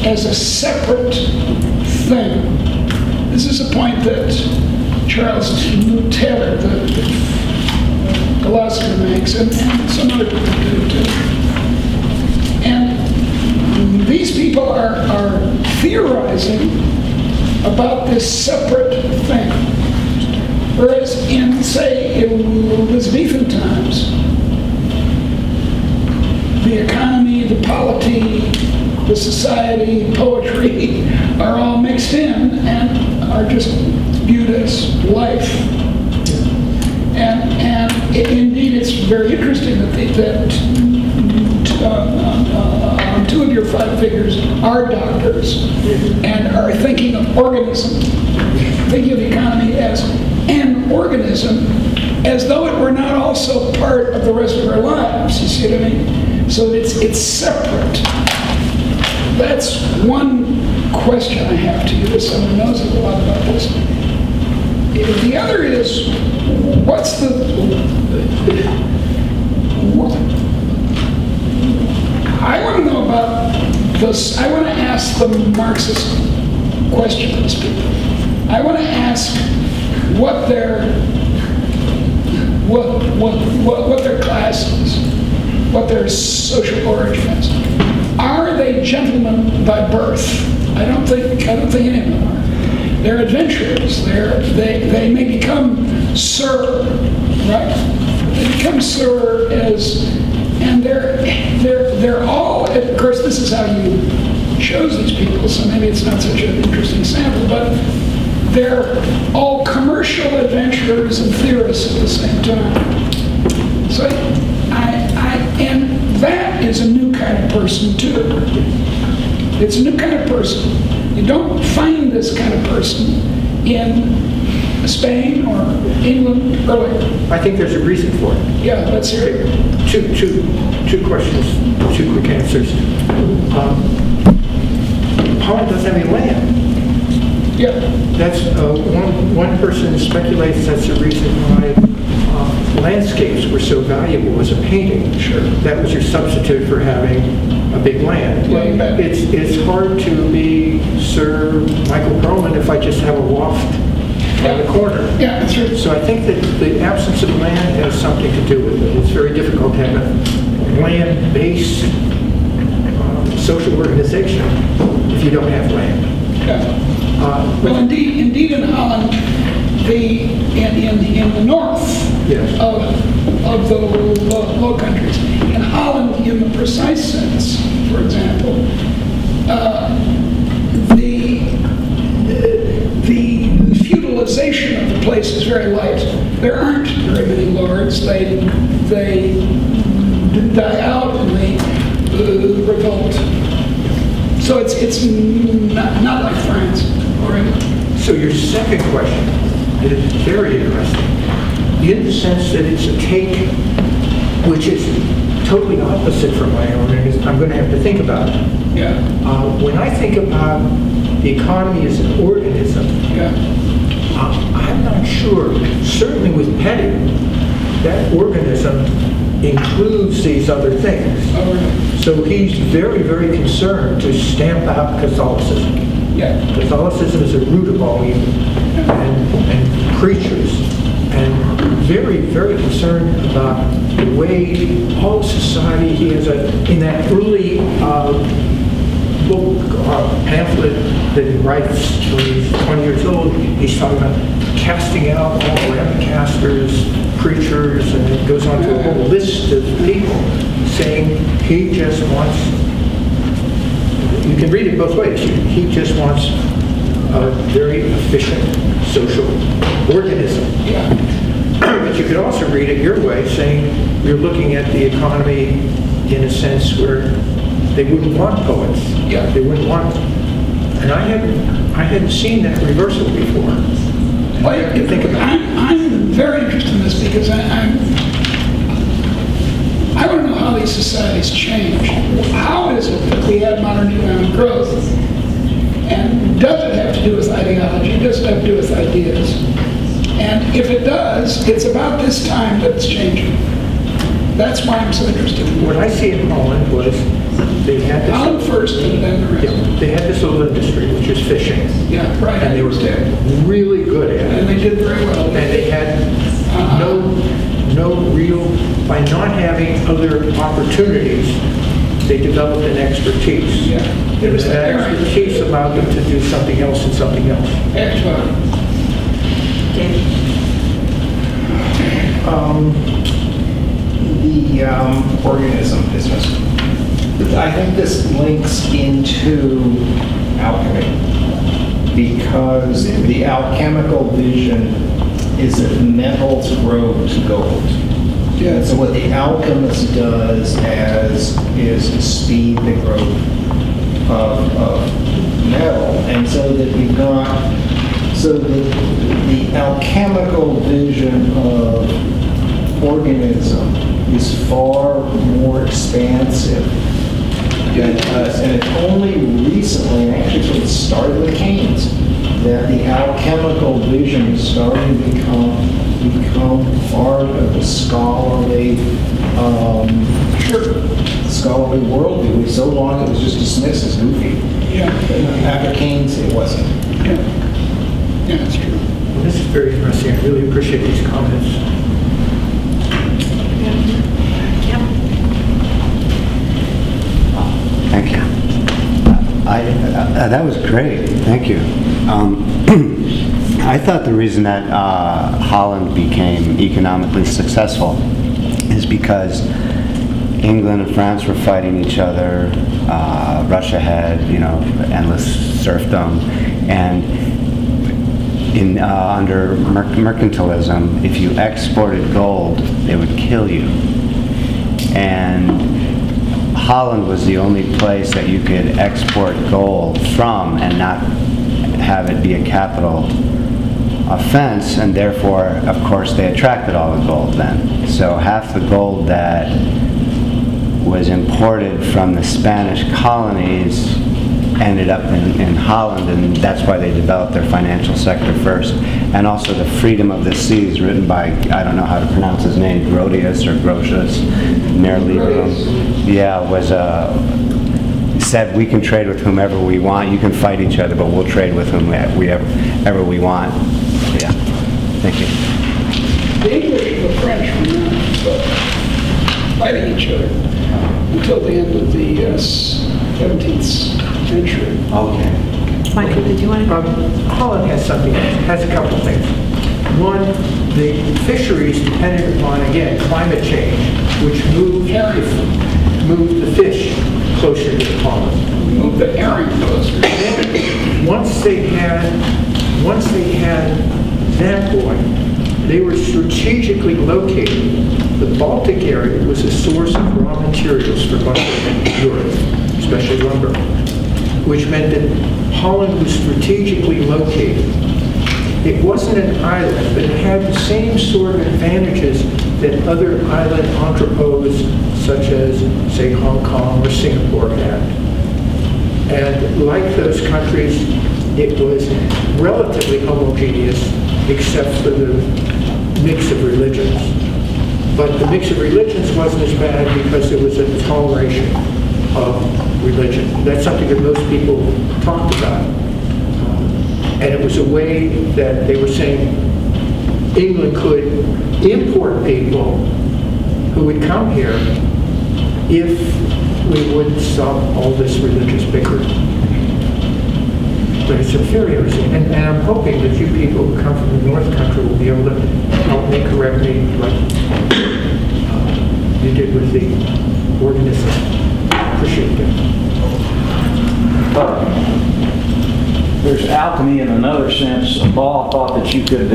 as a separate thing. This is a point that Charles Taylor, the philosopher, makes, and some other people do too. And these people are theorizing about this separate thing. Whereas in, say, Elizabethan times, the economy, the polity, the society, poetry are all mixed in and are just viewed as life. And indeed, it's very interesting that two of your five figures are doctors and are thinking of organism, thinking of the economy as an organism, as though it were not also part of the rest of our lives. You see what I mean? So it's separate. That's one question I have to you, as someone who knows a lot about this. The other is, what's the... I want to know about this. I want to ask the Marxist question to these people. I want to ask what their class is, what their social origin is. Are they gentlemen by birth? I don't think any of them are. They're adventurers. They may become sir, right? They become sir and they're all. Of course, this is how you chose these people, so maybe it's not such an interesting sample, but they're all commercial adventurers and theorists at the same time. So and that is a new kind of person too. It's a new kind of person. You don't find this kind of person in Spain or England earlier. I think there's a reason for it. Yeah, let's hear it. Two questions, two quick answers. Holland doesn't have any land. Yeah. That's one person speculates that's the reason why landscapes were so valuable as a painting. Sure. That was your substitute for having a big land. Yeah, you bet. It's hard to be Sir Michael Perelman if I just have a loft on the corner. Yeah, that's right. So I think that the absence of land has something to do with it. It's very difficult to have a land-based social organization if you don't have land. Yeah. Well, indeed in Holland, in the north Yes. of the Low Countries. In Holland, in the precise sense, for example, the feudalization of the place is very light. There aren't very many lords. They die out in the revolt. So it's not like France already. So your second question is very interesting, in the sense that it's a take which is totally opposite from my own, and I'm going to have to think about it. Yeah. When I think about the economy as an organism, Yeah. I'm not sure. Certainly with Petty, that organism includes these other things. Oh, really? So he's very, very concerned to stamp out Catholicism. Yeah. Catholicism is the root of all evil, and preachers, and very, very concerned about the way all society. He has in that early book, pamphlet that he writes when he's 20 years old, he's talking about casting out all Lampcasters, preachers, and it goes on to a whole list of people saying he just wants, you can read it both ways, he just wants a very efficient social organism. Yeah. But you could also read it your way, saying you're looking at the economy in a sense where they wouldn't want poets. Yeah. They wouldn't want, and I hadn't seen that reversal before. Well, I'm very interested in this because I want to know how these societies change. How is it that we have modern economic growth? And does it have to do with ideology? Does it have to do with ideas? And if it does, it's about this time that it's changing. That's why I'm so interested in it. What I see in Holland was they had this, Holland first and then the rest. yeah, they had this little industry, which is fishing. Yeah, right. And they were really good at it. And they did very well. And they had no real, by not having other opportunities, they developed an expertise. Yeah. And that expertise allowed them to do something else and something else. Excellent. The organism business. I think this links into alchemy because the alchemical vision is that metals grow to gold. Yeah. So what the alchemist does is speed the growth of metal, and so that we've got the alchemical vision of organism is far more expansive than us, and it's only recently, and actually sort of started with Keynes, that the alchemical vision is starting to become part of the scholarly scholarly worldview. So long it was just dismissed as goofy. Yeah. After Keynes, it wasn't. Yeah. Yeah, that's true. Well, this is very interesting. I really appreciate these comments. Thank you. That was great. Thank you. I thought the reason that Holland became economically successful is because England and France were fighting each other. Russia had, endless serfdom, and under mercantilism, if you exported gold, they would kill you. And Holland was the only place that you could export gold from and not have it be a capital offense, and therefore, of course, they attracted all the gold then. So half the gold that was imported from the Spanish colonies ended up in Holland, and that's why they developed their financial sector first. And also the Freedom of the Seas, written by, I don't know how to pronounce his name, Grotius or Grotius, Mayor Lieberman. Yeah, was said we can trade with whomever we want. You can fight each other, but we'll trade with whomever we want. Yeah, thank you. The English and the French were not fighting each other until the end of the 17th century. Okay. Michael, did you want to? Holland has something, has a couple things. One, the fisheries depended upon, again, climate change, which moved the fish closer to Holland. Move the herring closer. Once they had that going, they were strategically located. The Baltic area was a source of raw materials for much of Europe, especially lumber, which meant that Holland was strategically located. It wasn't an island, but it had the same sort of advantages that other island entrepôts, such as, say, Hong Kong or Singapore had. And like those countries, it was relatively homogeneous, except for the mix of religions. But the mix of religions wasn't as bad because there was a toleration of religion. That's something that most people talked about. And it was a way that they were saying England could import people who would come here if we wouldn't stop all this religious bickering. But it's a very interesting, and I'm hoping that you people who come from the North Country will be able to help me correct me like you did with the organism. Appreciate that. There's alchemy in another sense. Law thought that you could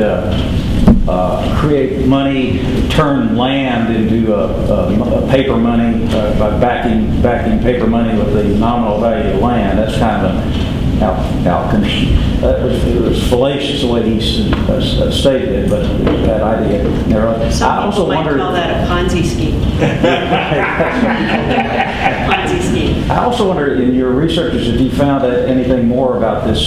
create money, turn land into a paper money by backing paper money with the nominal value of land. That's kind of an alchemy. It was fallacious the way he stated it, but that idea. Some people might call that a Ponzi scheme. Ponzi scheme. I also wonder, in your researches, if you found anything more about this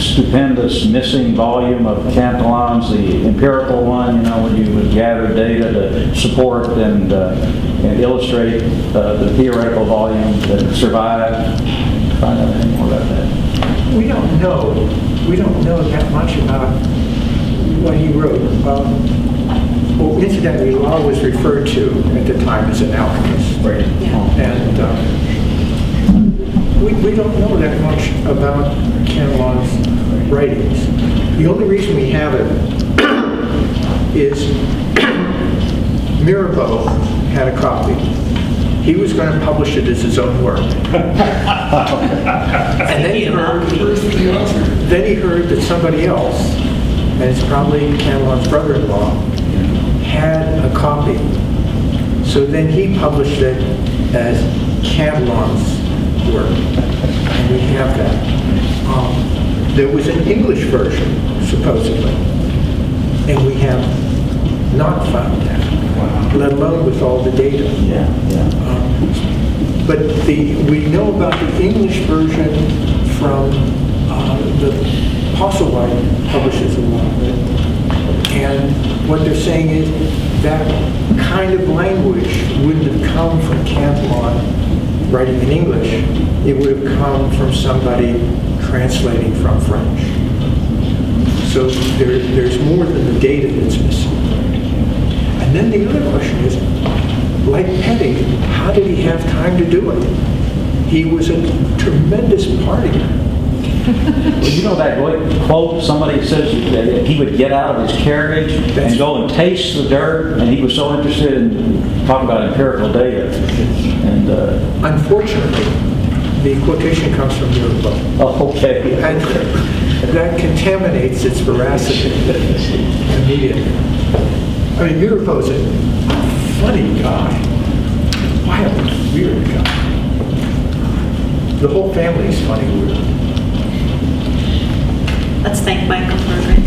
stupendous missing volume of Cantillon's, the empirical one, when you would gather data to support and illustrate the theoretical volume that survived. Find out anything more about that. We don't know that much about what he wrote. Well, incidentally, Law was referred to at the time as an alchemist. Right. Yeah. And we don't know that much about Cantillon's writings. The only reason we have it is Mirabeau had a copy. He was going to publish it as his own work. And then he heard that somebody else, and it's probably Cantillon's brother-in-law, had a copy. So then he published it as Cantillon's work. And we have that. There was an English version, supposedly, and we have not found that. Let alone with all the data. But we know about the English version from the Postlewhite publishes a lot of it. And what they're saying is that kind of language wouldn't have come from Cantillon writing in English. It would have come from somebody translating from French. So there's more than the data that's missing. And then the other question is, like Petty, how did he have time to do it? He was a tremendous partier. Well, you know that quote, somebody says that he would get out of his carriage and go and taste the dirt, and he was so interested in talking about empirical data. And unfortunately, the quotation comes from Mirabeau. Oh, okay. And that contaminates its veracity immediately. I mean, Mirabeau's a funny guy, wild, weird guy. The whole family is funny, weird. Let's thank Michael for a great